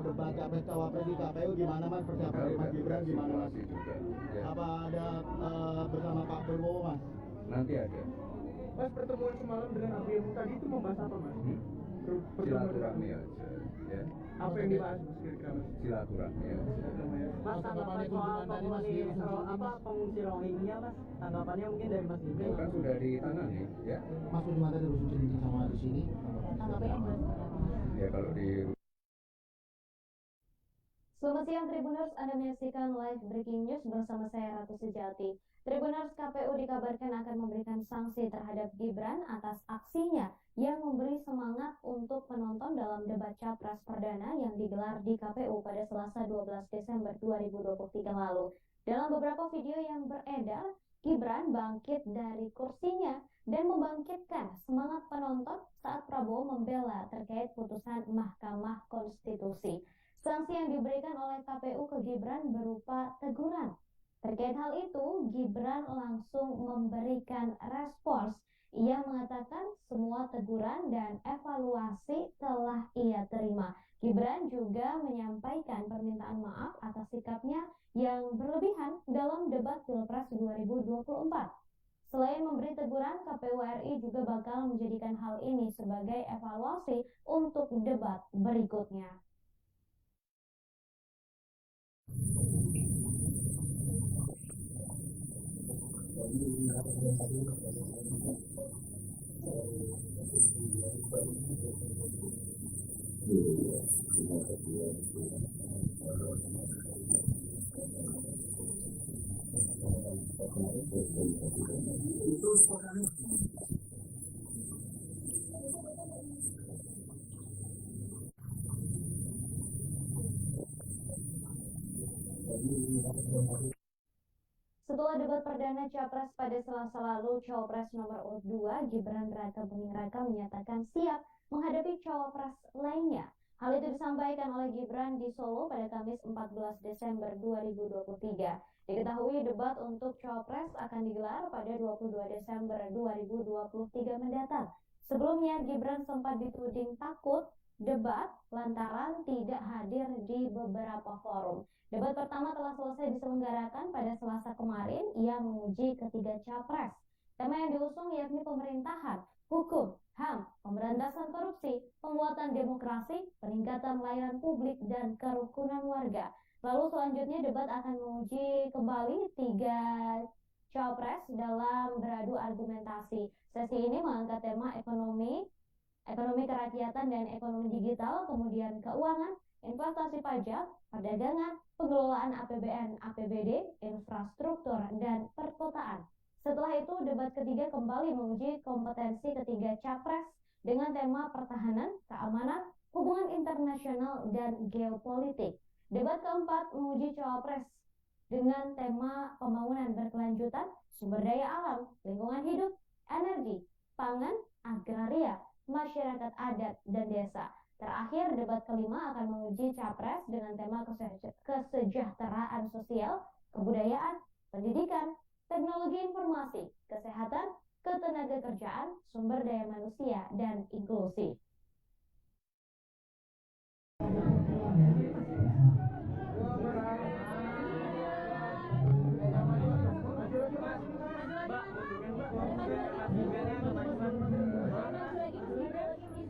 debat capres cawapres di KPU gimana mas persiapan dari Mas Gibran gimana mas? Masih juga. Ya. Apa ada bersama Pak Prabowo mas? Nanti ada. Mas, pertemuan semalam dengan ABMU tadi itu membahas apa mas? Silaturahmi aja. Ya. Apa yang dibahas mas kira-kira mas? Silaturahmi aja. Mas, tanggapan soal pengungsi Rohingya mas, tanggapannya mungkin dari Mas Itu Gibran. kan sudah ditangani, ya. Mas Budiman tadi berbicara sama di sini. Ya kalau di Selamat siang Tribuners, Anda menyaksikan live breaking news bersama saya Ratu Sejati. Tribuners, KPU dikabarkan akan memberikan sanksi terhadap Gibran atas aksinya yang memberi semangat untuk penonton dalam debat Capres Perdana yang digelar di KPU pada Selasa 12 Desember 2023 lalu. Dalam beberapa video yang beredar, Gibran bangkit dari kursinya dan membangkitkan semangat penonton saat Prabowo membela terkait putusan Mahkamah Konstitusi. Sanksi yang diberikan oleh KPU ke Gibran berupa teguran. Terkait hal itu, Gibran langsung memberikan respons. Ia mengatakan semua teguran dan evaluasi telah ia terima. Gibran juga menyampaikan permintaan maaf atas sikapnya yang berlebihan dalam debat Pilpres 2024. Selain memberi teguran, KPU RI juga bakal menjadikan hal ini sebagai evaluasi untuk debat berikutnya. Setelah debat perdana Capres pada Selasa lalu, Cawapres nomor urut 2 Gibran Rakabuming Raka menyatakan siap menghadapi cawapres lainnya. Hal itu disampaikan oleh Gibran di Solo pada Kamis 14 Desember 2023. Diketahui debat untuk Cawapres akan digelar pada 22 Desember 2023 mendatang. Sebelumnya Gibran sempat dituding takut debat lantaran tidak hadir di beberapa forum. Debat pertama telah selesai diselenggarakan pada Selasa kemarin. Ia menguji ketiga capres. Tema yang diusung yakni pemerintahan, hukum, HAM, pemberantasan korupsi, penguatan demokrasi, peningkatan layanan publik, dan kerukunan warga. Lalu selanjutnya debat akan menguji kembali tiga capres dalam beradu argumentasi. Sesi ini mengangkat tema ekonomi kerakyatan dan ekonomi digital, kemudian keuangan, investasi pajak, perdagangan, pengelolaan APBN, APBD, infrastruktur, dan perkotaan. Setelah itu, debat ketiga kembali menguji kompetensi ketiga capres dengan tema pertahanan, keamanan, hubungan internasional, dan geopolitik. Debat keempat menguji cawapres dengan tema pembangunan berkelanjutan, sumber daya alam, lingkungan hidup, energi, pangan, agraria, masyarakat adat, dan desa. Terakhir, debat kelima akan menguji capres dengan tema kesejahteraan sosial, kebudayaan, pendidikan, teknologi informasi, kesehatan, ketenagakerjaan, sumber daya manusia, dan inklusi.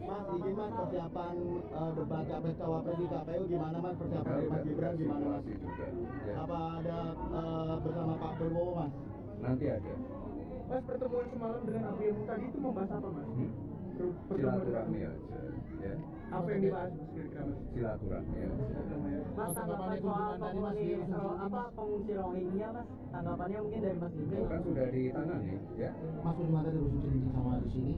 Mas, izin mas persiapan debat capres cawapres di KPU gimana mas persiapan dari Mas Gibran gimana mas? masih juga. Ya. Apa ada bersama Pak Prabowo mas? Nanti ada. Mas, pertemuan semalam dengan ABMU tadi itu membahas apa mas? Silaturahmi aja. Ya. Apa yang dibahas mas kira-kira mas? Silaturahmi aja. Mas, tanggapan soal pengungsi Rohingya mas, tanggapannya mungkin dari Mas Itu Gibran. kan sudah ditangani, ya. Mas Budiman tadi berbicara sama di sini.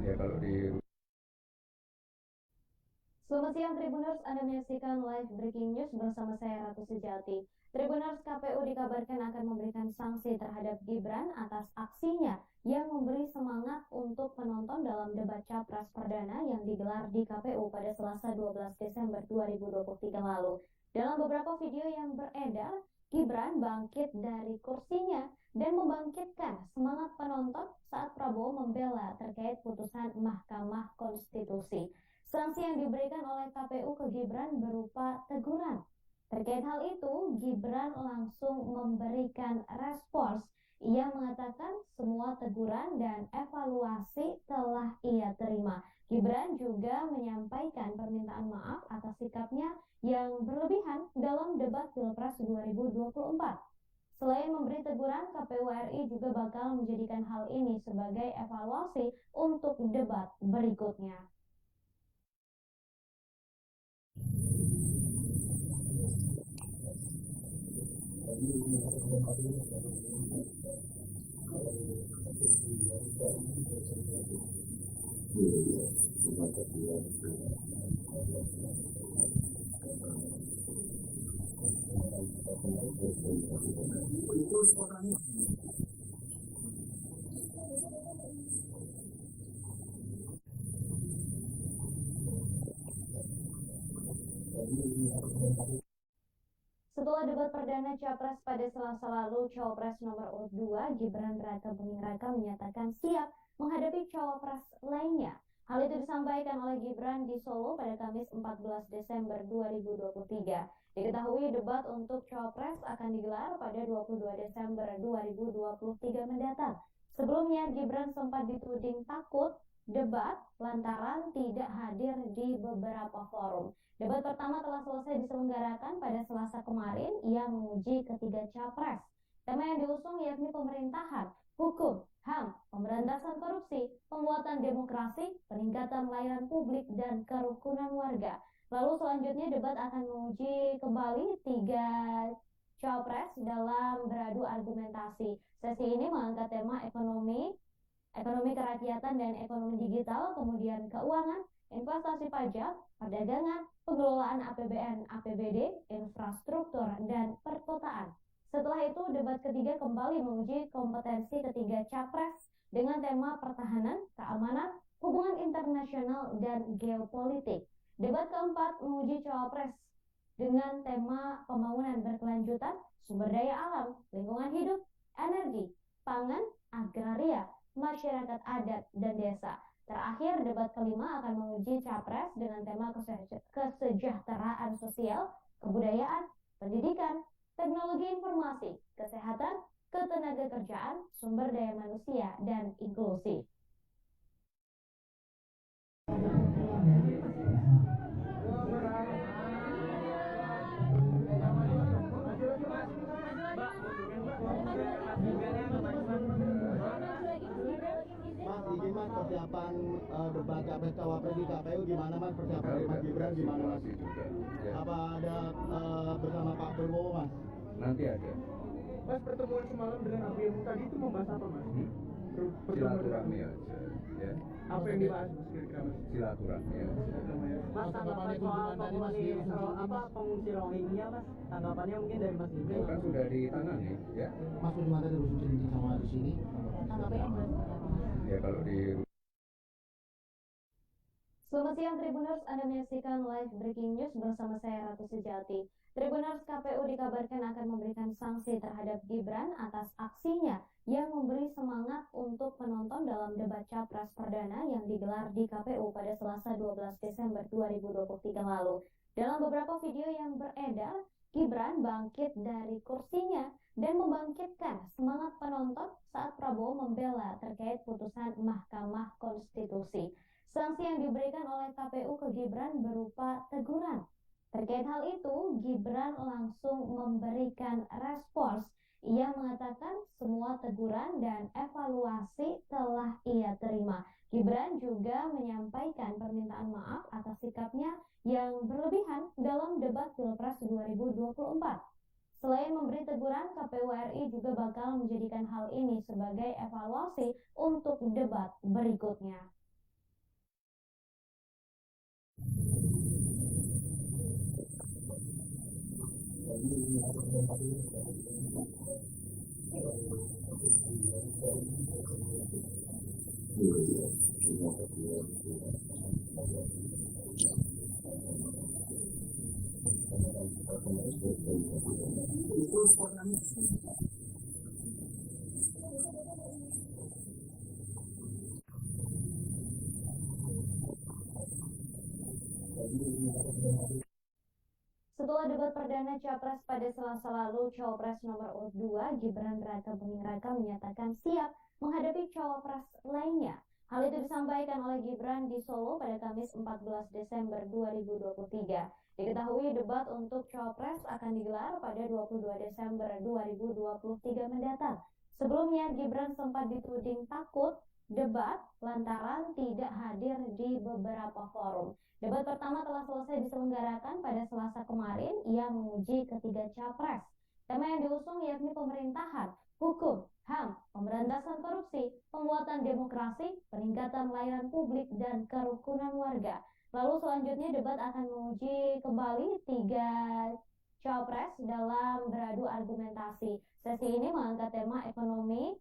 Ya kalau di Selamat siang Tribuners, Anda menyaksikan live breaking news bersama saya Ratu Sejati. Tribuners, KPU dikabarkan akan memberikan sanksi terhadap Gibran atas aksinya yang memberi semangat untuk penonton dalam debat Capres Perdana yang digelar di KPU pada Selasa 12 Desember 2023 lalu. Dalam beberapa video yang beredar, Gibran bangkit dari kursinya dan membangkitkan semangat penonton saat Prabowo membela terkait putusan Mahkamah Konstitusi. Sanksi yang diberikan oleh KPU ke Gibran berupa teguran. Terkait hal itu, Gibran langsung memberikan respons. Ia mengatakan semua teguran dan evaluasi telah ia terima. Gibran juga menyampaikan permintaan maaf atas sikapnya yang berlebihan dalam debat Pilpres 2024. Selain memberi teguran, KPU RI juga bakal menjadikan hal ini sebagai evaluasi untuk debat berikutnya. Setelah debat perdana Capres pada Selasa lalu, Cawapres nomor urut 2 Gibran Raka Buming Raka menyatakan siap menghadapi Cawapres lainnya. Hal itu disampaikan oleh Gibran di Solo pada Kamis 14 Desember 2023. Diketahui debat untuk Cawapres akan digelar pada 22 Desember 2023 mendatang. Sebelumnya Gibran sempat dituding takut debat lantaran tidak hadir di beberapa forum. Debat pertama telah selesai diselenggarakan pada Selasa kemarin. Ia menguji ketiga capres. Tema yang diusung yakni pemerintahan, hukum, HAM, pemberantasan korupsi, penguatan demokrasi, peningkatan layanan publik, dan kerukunan warga. Lalu selanjutnya debat akan menguji kembali tiga capres dalam beradu argumentasi. Sesi ini mengangkat tema ekonomi kerakyatan dan ekonomi digital, kemudian keuangan, investasi pajak, perdagangan, pengelolaan APBN, APBD, infrastruktur, dan perkotaan. Setelah itu, debat ketiga kembali menguji kompetensi ketiga capres dengan tema pertahanan, keamanan, hubungan internasional, dan geopolitik. Debat keempat menguji cawapres dengan tema pembangunan berkelanjutan, sumber daya alam, lingkungan hidup, energi, pangan, agraria, masyarakat adat, dan desa. Terakhir, debat kelima akan menguji capres dengan tema kesejahteraan sosial, kebudayaan, pendidikan, teknologi informasi, kesehatan, ketenagakerjaan, sumber daya manusia, dan inklusi. Mas, izin Mas, persiapan debat capres cawapres di KPU gimana Mas? Persiapan dari Mas Gibran gimana Mas? Juga, ya. Apa ada bersama Pak Prabowo Mas? Nanti ada. Mas, pertemuan semalam dengan ABM tadi itu membahas apa Mas? Silaturahmi aja, ya. Apa yang dibahas Mas kira-kira Mas? Silaturahmi aja. Mas, tanggapan soal pengungsi Rohingya Mas, tanggapannya mungkin dari Mas Itu Gibran. kan sudah ditangani, ya. Mas kunjungan tadi harus cerita sama di sini. Ya kalau di Selamat siang Tribuners, Anda menyaksikan live breaking news bersama saya Ratu Sejati. Tribuners, KPU dikabarkan akan memberikan sanksi terhadap Gibran atas aksinya yang memberi semangat untuk penonton dalam debat Capres Perdana yang digelar di KPU pada Selasa 12 Desember 2023 lalu. Dalam beberapa video yang beredar, Gibran bangkit dari kursinya dan membangkitkan semangat penonton saat Prabowo membela terkait putusan Mahkamah Konstitusi. Sanksi yang diberikan oleh KPU ke Gibran berupa teguran. Terkait hal itu, Gibran langsung memberikan respons. Ia mengatakan semua teguran dan evaluasi telah ia terima. Gibran juga menyampaikan permintaan maaf atas sikapnya yang berlebihan dalam debat Pilpres 2024. Selain memberi teguran, KPU RI juga bakal menjadikan hal ini sebagai evaluasi untuk debat berikutnya. Setelah debat perdana Capres pada Selasa lalu, Cawapres nomor urut 2 Gibran Rakabuming Raka menyatakan siap menghadapi Cawapres lainnya. Hal itu disampaikan oleh Gibran di Solo pada Kamis 14 Desember 2023. Diketahui debat untuk Cawapres akan digelar pada 22 Desember 2023 mendatang. Sebelumnya Gibran sempat dituding takut debat lantaran tidak hadir di beberapa forum. Debat pertama telah selesai diselenggarakan pada Selasa kemarin. Ia menguji ketiga capres. Tema yang diusung yakni pemerintahan, hukum, HAM, pemberantasan korupsi, penguatan demokrasi, peningkatan layanan publik, dan kerukunan warga. Lalu selanjutnya debat akan menguji kembali tiga capres dalam beradu argumentasi. Sesi ini mengangkat tema ekonomi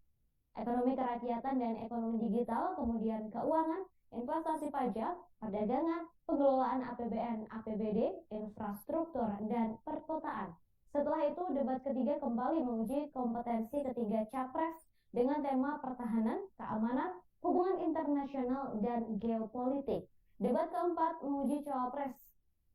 kerakyatan dan ekonomi digital, kemudian keuangan, investasi pajak, perdagangan, pengelolaan APBN, APBD, infrastruktur, dan perkotaan. Setelah itu, debat ketiga kembali menguji kompetensi ketiga capres dengan tema pertahanan, keamanan, hubungan internasional, dan geopolitik. Debat keempat menguji cawapres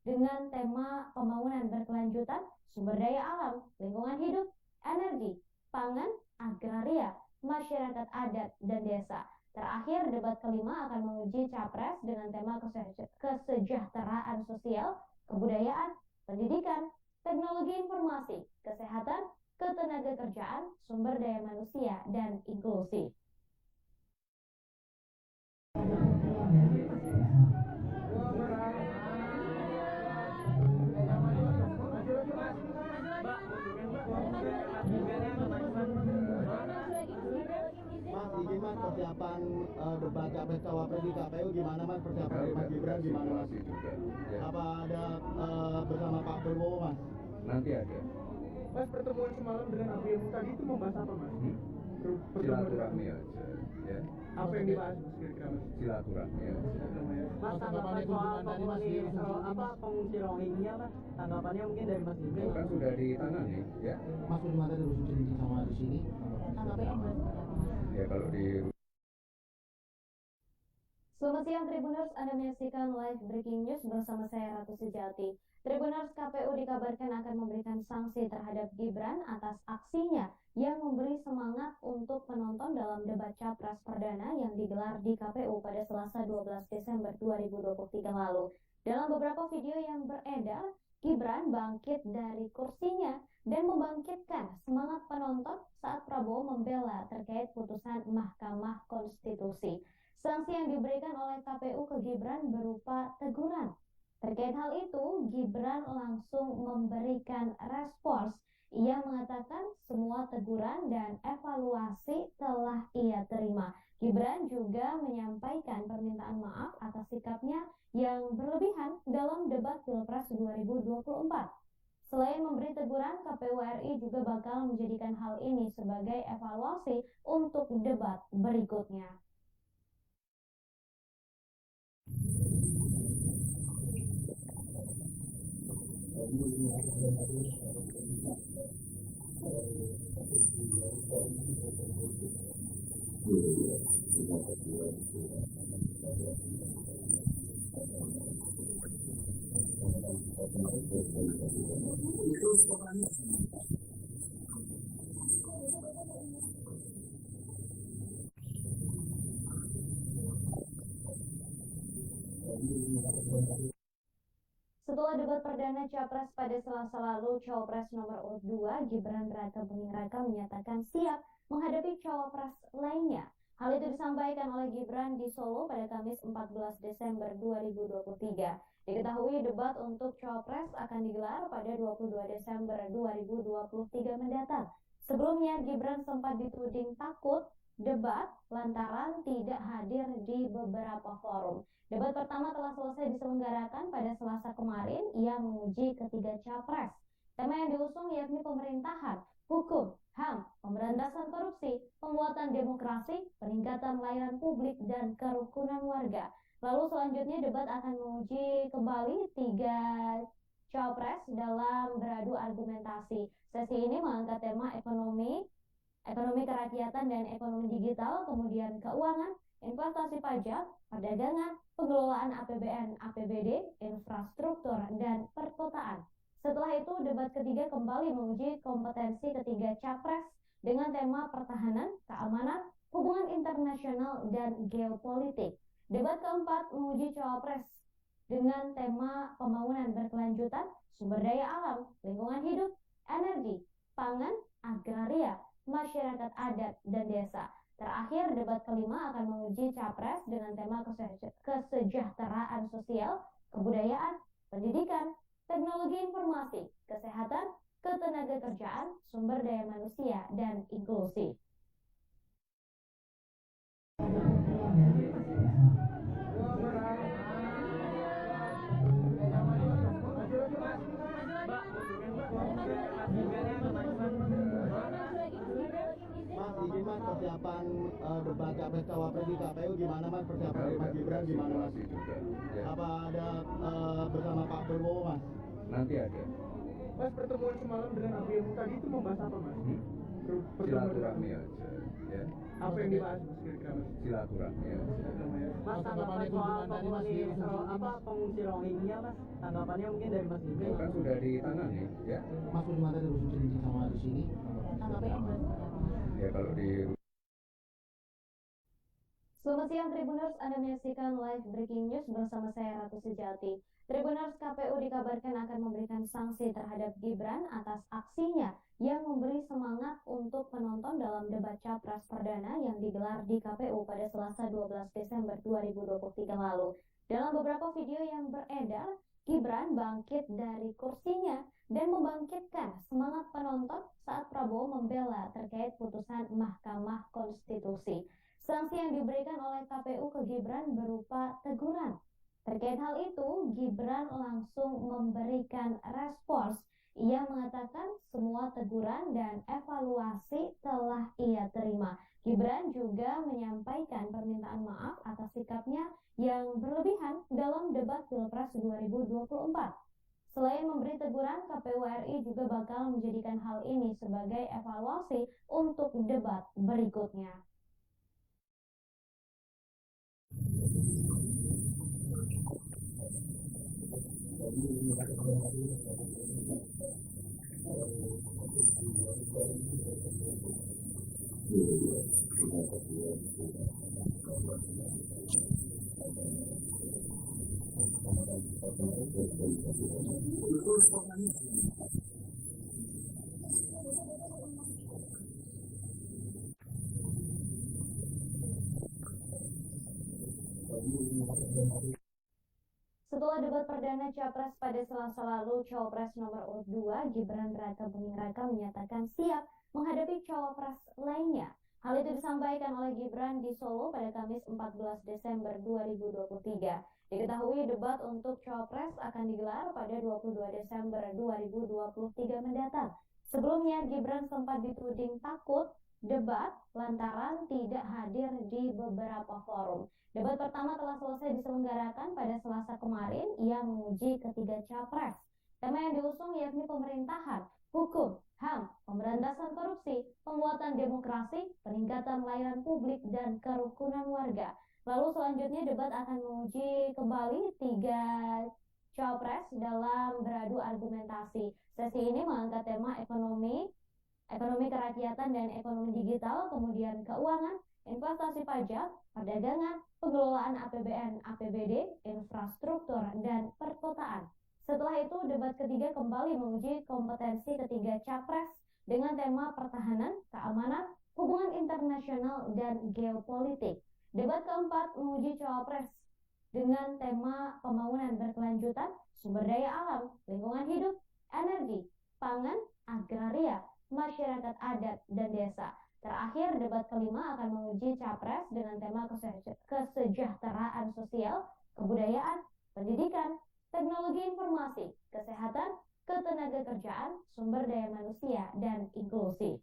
dengan tema pembangunan berkelanjutan, sumber daya alam, lingkungan hidup, energi, pangan, agraria, masyarakat adat, dan desa. Terakhir, debat kelima akan menguji capres dengan tema kesejahteraan sosial, kebudayaan, pendidikan, teknologi informasi, kesehatan, ketenagakerjaan, sumber daya manusia, dan inklusi. Mas, izin Mas, persiapan debat capres cawapres di KPU gimana Mas? Persiapan dari Mas Gibran gimana Mas? Juga, ya. Apa ada bersama Pak Prabowo Mas? Nanti ada. Mas, pertemuan semalam dengan ABM tadi itu membahas apa Mas? Silaturahmi aja, ya. Apa yang dibahas Mas kira-kira Mas? Silaturahmi aja. Mas, tanggapan soal pengungsi Rohingya Mas, tanggapannya mungkin dari Mas Itu Gibran. kan sudah ditangani, ya. Mas Kunjungan tadi harus cerita sama di sini. Ya kalau di Selamat siang Tribuners, Anda menyaksikan live breaking news bersama saya Ratu Sejati. Tribuners, KPU dikabarkan akan memberikan sanksi terhadap Gibran atas aksinya yang memberi semangat untuk penonton dalam debat capres perdana yang digelar di KPU pada Selasa 12 Desember 2023 lalu. Dalam beberapa video yang beredar, Gibran bangkit dari kursinya dan membangkitkan semangat penonton saat Prabowo membela terkait putusan Mahkamah Konstitusi. Sanksi yang diberikan oleh KPU ke Gibran berupa teguran. Terkait hal itu, Gibran langsung memberikan respons. Ia mengatakan semua teguran dan evaluasi telah ia terima. Gibran juga menyampaikan permintaan maaf atas sikapnya yang berlebihan dalam debat Pilpres 2024. Selain memberi teguran, KPU RI juga bakal menjadikan hal ini sebagai evaluasi untuk debat berikutnya. Setelah debat perdana Capres pada Selasa lalu, Cawapres nomor urut 2 Gibran Rakabuming Raka menyatakan siap menghadapi Cawapres lainnya. Hal itu disampaikan oleh Gibran di Solo pada Kamis 14 Desember 2023. Diketahui debat untuk Cawapres akan digelar pada 22 Desember 2023 mendatang. Sebelumnya Gibran sempat dituding takut debat lantaran tidak hadir di beberapa forum. Debat pertama telah selesai diselenggarakan pada Selasa kemarin. Ia menguji ketiga capres. Tema yang diusung yakni pemerintahan, hukum, HAM, pemberantasan korupsi, penguatan demokrasi, peningkatan layanan publik, dan kerukunan warga. Lalu selanjutnya debat akan menguji kembali 3 cawapres dalam beradu argumentasi. Sesi ini mengangkat tema ekonomi kerakyatan dan ekonomi digital, kemudian keuangan, investasi pajak, perdagangan, pengelolaan APBN, APBD, infrastruktur, dan perkotaan. Setelah itu, debat ketiga kembali menguji kompetensi ketiga capres dengan tema pertahanan, keamanan, hubungan internasional, dan geopolitik. Debat keempat menguji cawapres dengan tema pembangunan berkelanjutan, sumber daya alam, lingkungan hidup, energi, pangan, agraria, masyarakat adat, dan desa. Terakhir, debat kelima akan menguji capres dengan tema kesejahteraan sosial, kebudayaan, pendidikan, teknologi informasi, kesehatan, ketenagakerjaan, sumber daya manusia, dan inklusi. Mas, izin Mas, persiapan debat capres cawapres di KPU gimana Mas? Persiapan dari Mas Gibran gimana Mas? Juga, ya. Apa ada bersama Pak Prabowo Mas? Nanti ada. Mas, pertemuan semalam dengan ABM tadi itu membahas apa Mas? Silaturahmi aja, ya. Apa yang dibahas Mas kira-kira Mas? Silaturahmi aja. Mas, tanggapan soal pengungsi Rohingya Mas, tanggapannya mungkin dari Mas Gibran. Kan sudah ditangani, ya. Mas Kunjungan tadi berbincang sama di sini. Ya kalau di Selamat siang Tribuners, Anda menyaksikan live breaking news bersama saya Ratu Sejati. Tribuners, KPU dikabarkan akan memberikan sanksi terhadap Gibran atas aksinya yang memberi semangat untuk penonton dalam debat capres perdana yang digelar di KPU pada Selasa 12 Desember 2023 lalu. Dalam beberapa video yang beredar, Gibran bangkit dari kursinya dan membangkitkan semangat penonton saat Prabowo membela terkait putusan Mahkamah Konstitusi. Sanksi yang diberikan oleh KPU ke Gibran berupa teguran. Terkait hal itu, Gibran langsung memberikan respons. Ia mengatakan semua teguran dan evaluasi telah ia terima. Gibran juga menyampaikan permintaan maaf atas sikapnya yang berlebihan dalam debat Pilpres 2024. Selain memberi teguran, KPU RI juga bakal menjadikan hal ini sebagai evaluasi untuk debat berikutnya. Setelah debat perdana Capres pada Selasa lalu, Cawapres nomor urut 2 Gibran Rakabuming Raka menyatakan siap menghadapi cawapres lainnya. Hal itu disampaikan oleh Gibran di Solo pada Kamis 14 Desember 2023. Diketahui debat untuk cawapres akan digelar pada 22 Desember 2023 mendatang. Sebelumnya Gibran sempat dituding takut debat lantaran tidak hadir di beberapa forum. Debat pertama telah selesai diselenggarakan pada Selasa kemarin. Ia menguji ketiga capres. Tema yang diusung yakni pemerintahan, hukum, HAM, pemberantasan korupsi, penguatan demokrasi, peningkatan layanan publik, dan kerukunan warga. Lalu selanjutnya debat akan menguji kembali 3 capres dalam beradu argumentasi. Sesi ini mengangkat tema ekonomi kerakyatan dan ekonomi digital, kemudian keuangan, investasi pajak, perdagangan, pengelolaan APBN, APBD, infrastruktur, dan perkotaan. Setelah itu, debat ketiga kembali menguji kompetensi ketiga capres dengan tema pertahanan, keamanan, hubungan internasional, dan geopolitik. Debat keempat menguji cawapres dengan tema pembangunan berkelanjutan, sumber daya alam, lingkungan hidup, energi, pangan, agraria, masyarakat adat, dan desa. Terakhir, debat kelima akan menguji capres dengan tema kesejahteraan sosial, kebudayaan, pendidikan, teknologi informasi, kesehatan, ketenagakerjaan, Sumber Daya Manusia, dan Inklusi.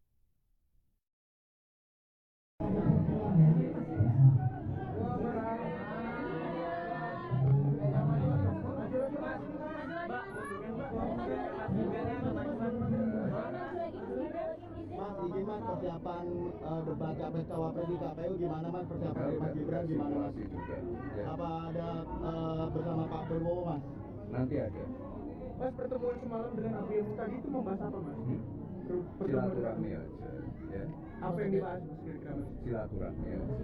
Mas, izin mas persiapan debat capres cawapres di KPU gimana mas persiapan dari Mas Gibran gimana mas? Masih juga. Ya. Apa ada bersama Pak Prabowo mas? Nanti ada. Mas, pertemuan semalam dengan ABM tadi itu membahas apa mas? Silaturahmi aja. Ya. Apa yang dibahas mas kira-kira mas? Silaturahmi aja.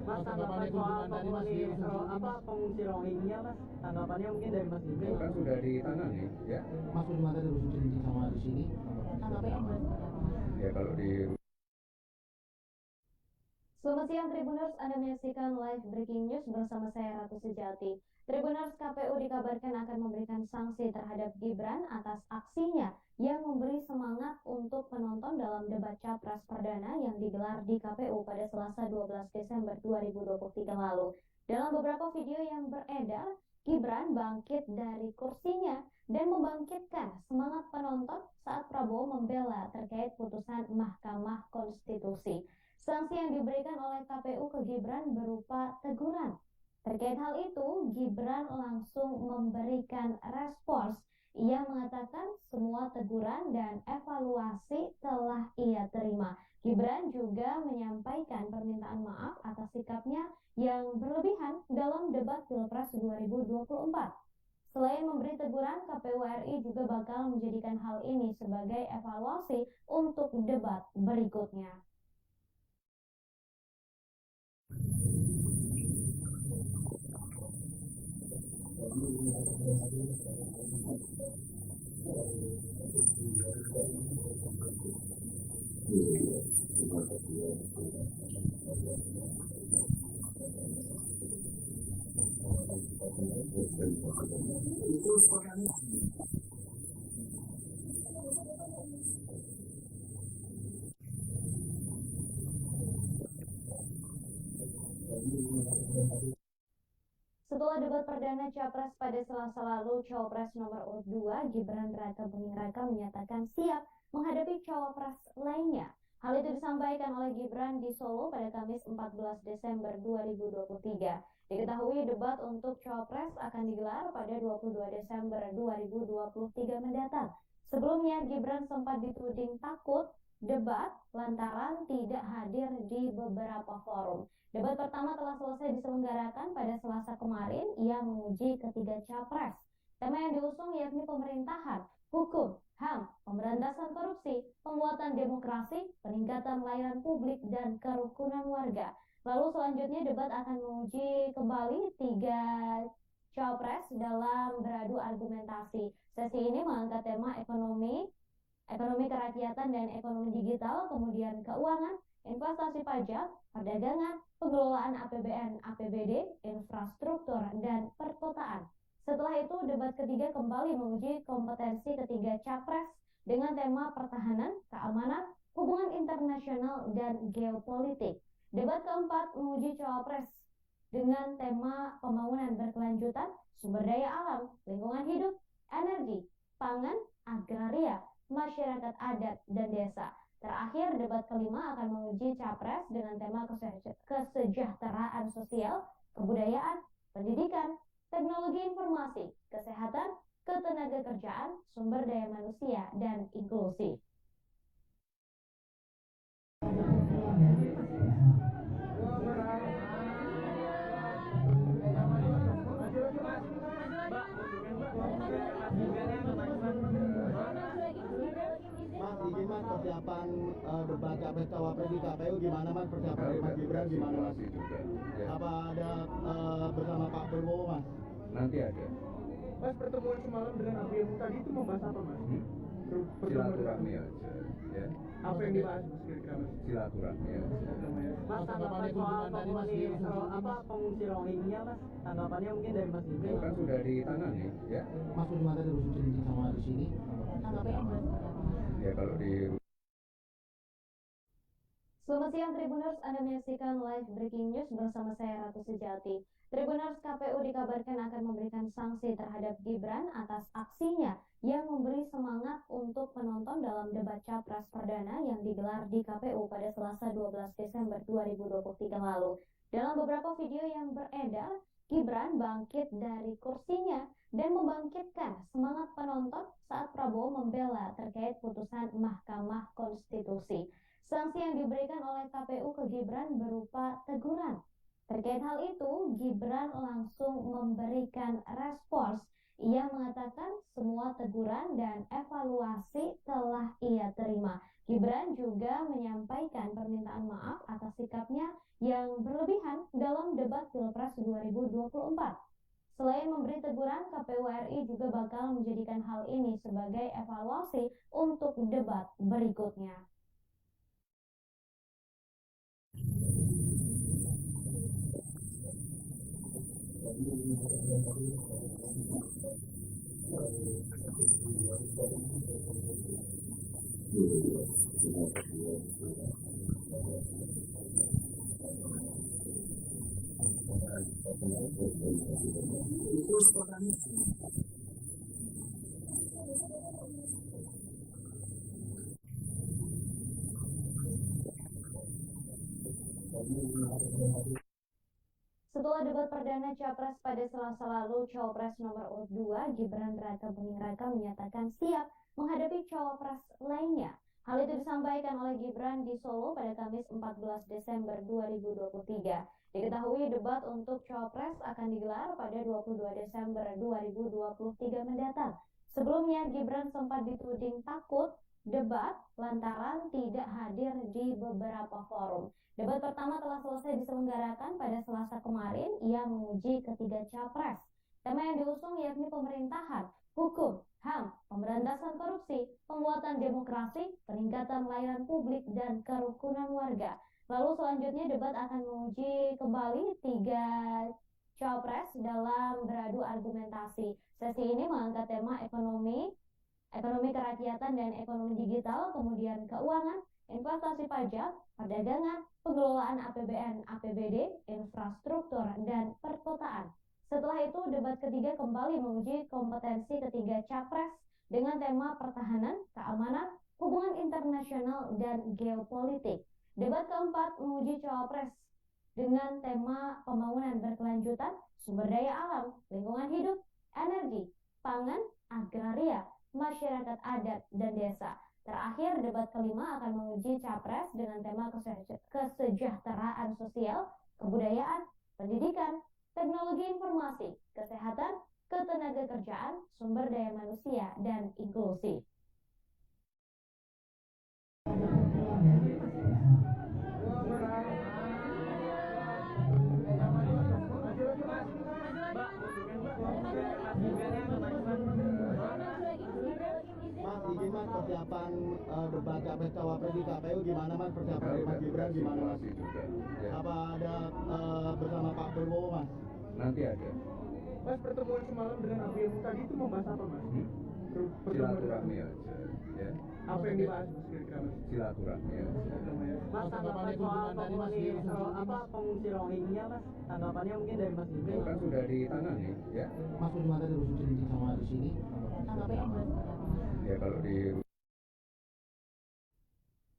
Mas, tanggapan soal pengungsi Rohingya mas, tanggapannya mungkin dari Mas Itu Gibran. kan sudah ditangani, ya. Mas Budiman tadi harus cerita sama di sini. Ya kalau di Selamat siang Tribuners, Anda menyaksikan live breaking news bersama saya Ratu Sejati. Tribuners, KPU dikabarkan akan memberikan sanksi terhadap Gibran atas aksinya yang memberi semangat untuk penonton dalam debat Capres Perdana yang digelar di KPU pada Selasa 12 Desember 2023 lalu. Dalam beberapa video yang beredar, Gibran bangkit dari kursinya dan membangkitkan semangat penonton saat Prabowo membela terkait putusan Mahkamah Konstitusi. Sanksi yang diberikan oleh KPU ke Gibran berupa teguran. Terkait hal itu, Gibran langsung memberikan respons. Ia mengatakan semua teguran dan evaluasi telah ia terima. Gibran juga menyampaikan permintaan maaf atas sikapnya yang berlebihan dalam debat Pilpres 2024. Selain memberi teguran, KPU RI juga bakal menjadikan hal ini sebagai evaluasi untuk debat berikutnya. Setelah debat perdana Capres pada Selasa lalu, Cawapres nomor urut 2 Gibran Raka Buming Raka menyatakan siap menghadapi Cawapres lainnya. Hal itu disampaikan oleh Gibran di Solo pada Kamis 14 Desember 2023. Diketahui debat untuk Cawapres akan digelar pada 22 Desember 2023 mendatang. Sebelumnya Gibran sempat dituding takut debat lantaran tidak hadir di beberapa forum. Debat pertama telah selesai diselenggarakan pada Selasa kemarin. Ia menguji ketiga capres. Tema yang diusung yakni pemerintahan, hukum, HAM, pemberantasan korupsi, penguatan demokrasi, peningkatan layanan publik, dan kerukunan warga. Lalu selanjutnya debat akan menguji kembali tiga capres dalam beradu argumentasi. Sesi ini mengangkat tema ekonomi kerakyatan dan ekonomi digital, kemudian keuangan, investasi pajak, perdagangan, pengelolaan APBN, APBD, infrastruktur, dan perkotaan. Setelah itu, debat ketiga kembali menguji kompetensi ketiga capres dengan tema pertahanan, keamanan, hubungan internasional, dan geopolitik. Debat keempat menguji cawapres dengan tema pembangunan berkelanjutan, sumber daya alam, lingkungan hidup, energi, pangan, agraria, masyarakat adat, dan desa. Terakhir, debat kelima akan menguji capres dengan tema kesejahteraan sosial, kebudayaan, pendidikan, teknologi informasi, kesehatan, ketenagakerjaan, sumber daya manusia, dan inklusi. Mas, izin mas persiapan debat capres cawapres di KPU gimana mas persiapan dari Mas Gibran gimana mas? Masih juga. Ya. Apa ada bersama Pak Prabowo mas? Nanti ada. Mas, pertemuan semalam dengan ABM tadi itu membahas apa mas? Silaturahmi aja. Ya. Apa yang dibahas mas kira-kira mas? Silaturahmi aja. Mas, tanggapan soal pengungsi Rohingya mas, tanggapannya mungkin dari Mas Itu Gibran. kan sudah ditangani, ya. Mas Budiman tadi harus cerita sama di sini. Ya kalau di Selamat siang Tribuners, Anda menyaksikan live breaking news bersama saya Ratu Sejati. Tribuners, KPU dikabarkan akan memberikan sanksi terhadap Gibran atas aksinya yang memberi semangat untuk untuk penonton dalam debat Capres Perdana yang digelar di KPU pada Selasa 12 Desember 2023 lalu. Dalam beberapa video yang beredar, Gibran bangkit dari kursinya dan membangkitkan semangat penonton saat Prabowo membela terkait putusan Mahkamah Konstitusi. Sanksi yang diberikan oleh KPU ke Gibran berupa teguran. Terkait hal itu, Gibran langsung memberikan respons. Ia mengatakan semua teguran dan evaluasi telah ia terima. Gibran juga menyampaikan permintaan maaf atas sikapnya yang berlebihan dalam debat Pilpres 2024. Selain memberi teguran, KPU RI juga bakal menjadikan hal ini sebagai evaluasi untuk debat berikutnya. Setelah debat perdana Capres pada Selasa lalu, Cawapres nomor urut 2 Gibran Rakabuming Raka menyatakan siap menghadapi cawapres lainnya. Hal itu disampaikan oleh Gibran di Solo pada Kamis 14 Desember 2023. Diketahui debat untuk Cawapres akan digelar pada 22 Desember 2023 mendatang. Sebelumnya Gibran sempat dituding takut debat lantaran tidak hadir di beberapa forum. Debat pertama telah selesai diselenggarakan pada Selasa kemarin. Ia menguji ketiga capres. Tema yang diusung yakni pemerintahan, hukum, HAM, pemberantasan korupsi, penguatan demokrasi, peningkatan layanan publik, dan kerukunan warga. Lalu selanjutnya debat akan menguji kembali tiga capres dalam beradu argumentasi. Sesi ini mengangkat tema ekonomi kerakyatan dan ekonomi digital, kemudian keuangan, investasi pajak, perdagangan, pengelolaan APBN, APBD, infrastruktur, dan perkotaan. Setelah itu, debat ketiga kembali menguji kompetensi ketiga capres dengan tema pertahanan, keamanan, hubungan internasional, dan geopolitik. Debat keempat menguji cawapres dengan tema pembangunan berkelanjutan, sumber daya alam, lingkungan hidup, energi, pangan, agraria, masyarakat adat, dan desa. Terakhir, debat kelima akan menguji capres dengan tema kesejahteraan sosial, kebudayaan, pendidikan, teknologi informasi, kesehatan, ketenagakerjaan, sumber daya manusia, dan inklusi. Mas, izin Mas, persiapan debat capres cawapres di KPU gimana Mas? Persiapan dari Mas Gibran gimana Mas? Juga, ya. Apa ada bersama Pak Prabowo Mas? Nanti ada. Mas, pertemuan semalam dengan ABM tadi itu membahas apa Mas? Silaturahmi aja, ya. Apa yang dibahas Mas kira-kira Mas? Silaturahmi aja. Mas, tanggapan soal pengungsi Rohingya Mas, tanggapannya mungkin dari Mas Gibran. Kan sudah ditangani, ya. Mas Kunjungan tadi berbincang sama di sini. Ya kalau di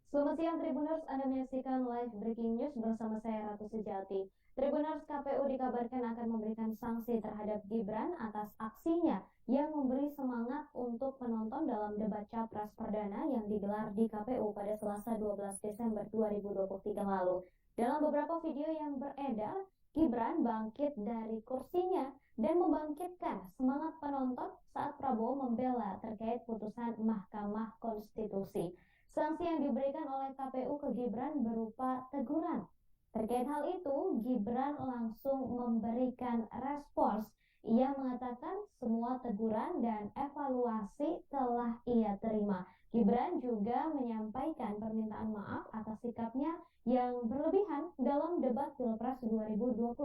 Selamat siang Tribuners, Anda menyaksikan live breaking news bersama saya Ratu Sejati. Tribuners, KPU dikabarkan akan memberikan sanksi terhadap Gibran atas aksinya yang memberi semangat untuk penonton dalam debat Capres Perdana yang digelar di KPU pada Selasa 12 Desember 2023 lalu. Dalam beberapa video yang beredar, Gibran bangkit dari kursinya dan membangkitkan semangat penonton saat Prabowo membela terkait putusan Mahkamah Konstitusi. Sanksi yang diberikan oleh KPU ke Gibran berupa teguran. Terkait hal itu, Gibran langsung memberikan respons. Ia mengatakan semua teguran dan evaluasi telah ia terima. Gibran juga menyampaikan permintaan maaf atas sikapnya yang berlebihan dalam debat Pilpres 2024.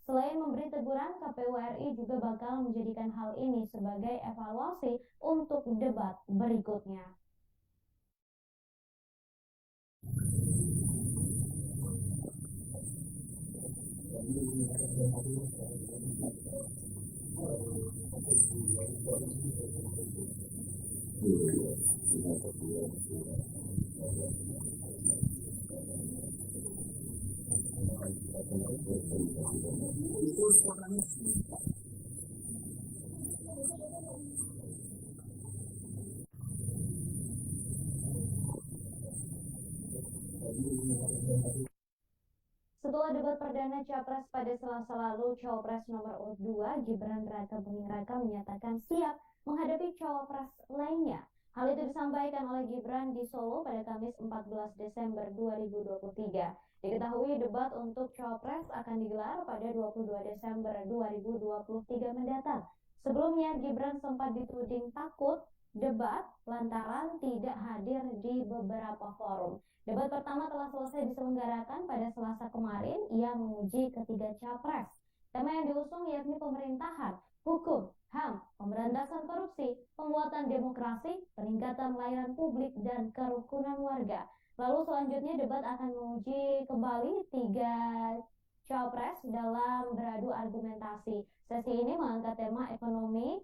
Selain memberi teguran, KPU RI juga bakal menjadikan hal ini sebagai evaluasi untuk debat berikutnya. Setelah debat perdana Capres pada Selasa lalu, Cawapres nomor urut 2 Gibran Raka Buming Raka menyatakan siap menghadapi Cawapres lainnya. Hal itu disampaikan oleh Gibran di Solo pada Kamis 14 Desember 2023. Diketahui debat untuk Cawapres akan digelar pada 22 Desember 2023 mendatang. Sebelumnya Gibran sempat dituding takut debat lantaran tidak hadir di beberapa forum. Debat pertama telah selesai diselenggarakan pada Selasa kemarin. Ia menguji ketiga capres. Tema yang diusung yakni pemerintahan, hukum, HAM, pemberantasan korupsi, penguatan demokrasi, peningkatan layanan publik, dan kerukunan warga. Lalu selanjutnya debat akan menguji kembali tiga capres dalam beradu argumentasi. Sesi ini mengangkat tema ekonomi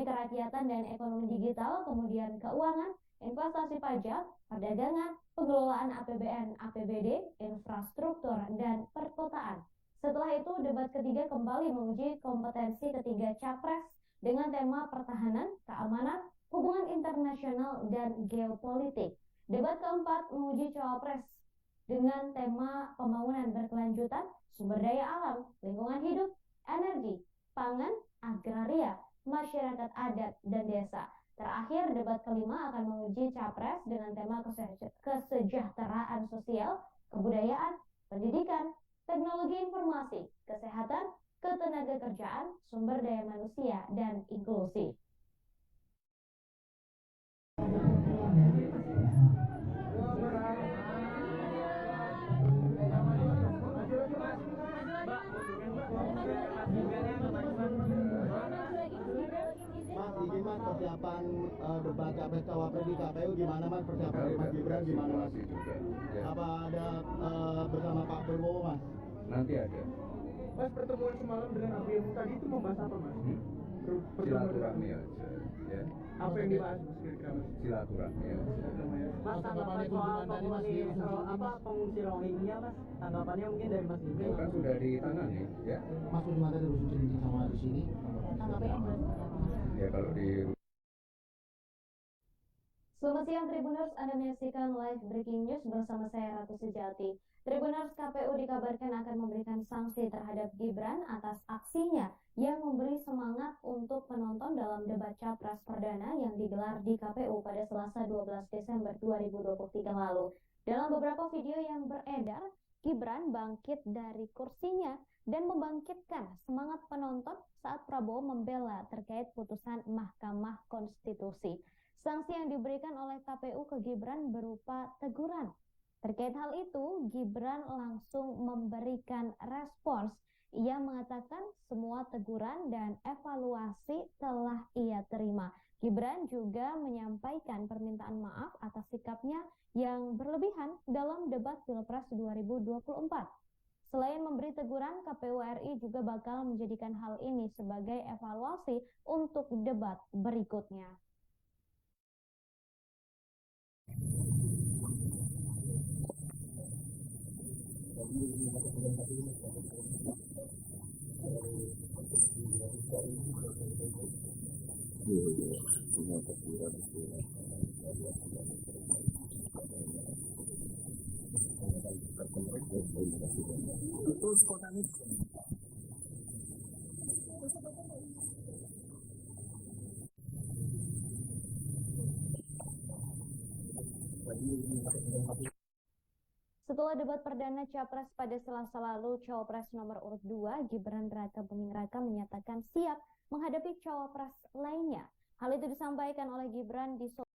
kerakyatan dan ekonomi digital, kemudian keuangan, investasi pajak, perdagangan, pengelolaan APBN, APBD, infrastruktur, dan perkotaan. Setelah itu, debat ketiga kembali menguji kompetensi ketiga capres dengan tema pertahanan, keamanan, hubungan internasional, dan geopolitik. Debat keempat menguji cawapres dengan tema pembangunan berkelanjutan, sumber daya alam, lingkungan hidup, energi, pangan, agraria, masyarakat adat, dan desa. Terakhir, debat kelima akan menguji capres dengan tema kesejahteraan sosial, kebudayaan, pendidikan, teknologi informasi, kesehatan, ketenagakerjaan, sumber daya manusia, dan inklusi. Mas, izin Mas, persiapan debat capres cawapres di KPU gimana Mas, persiapan Mas Gibran gimana Mas? Juga, ya. Apa ada bersama Pak Prabowo Mas? Nanti ada. Mas, pertemuan semalam dengan ABM tadi itu membahas apa Mas? Silaturahmi aja, ya. Apa yang dibahas Mas kira-kira Mas? Silaturahmi aja. Mas, tanggapan soal pengungsi Rohingya Mas, tanggapannya mungkin dari Mas Itu Gibran. kan sudah ditangani, ya. Mas cuma ada urusan cerita sama di sini. Ya kalau di Selamat siang Tribuners, Anda menyaksikan live breaking news bersama saya Ratu Sejati. Tribuners, KPU dikabarkan akan memberikan sanksi terhadap Gibran atas aksinya yang memberi semangat untuk penonton dalam debat capres perdana yang digelar di KPU pada Selasa 12 Desember 2023 lalu. Dalam beberapa video yang beredar, Gibran bangkit dari kursinya dan membangkitkan semangat penonton saat Prabowo membela terkait putusan Mahkamah Konstitusi. Sanksi yang diberikan oleh KPU ke Gibran berupa teguran. Terkait hal itu, Gibran langsung memberikan respons. Ia mengatakan semua teguran dan evaluasi telah ia terima. Gibran juga menyampaikan permintaan maaf atas sikapnya yang berlebihan dalam debat Pilpres 2024. Selain memberi teguran, KPU RI juga bakal menjadikan hal ini sebagai evaluasi untuk debat berikutnya. Setelah debat perdana Capres pada Selasa lalu, Cawapres nomor urut 2 Gibran Raka Buming Raka menyatakan siap menghadapi Cawapres lainnya. Hal itu disampaikan oleh Gibran di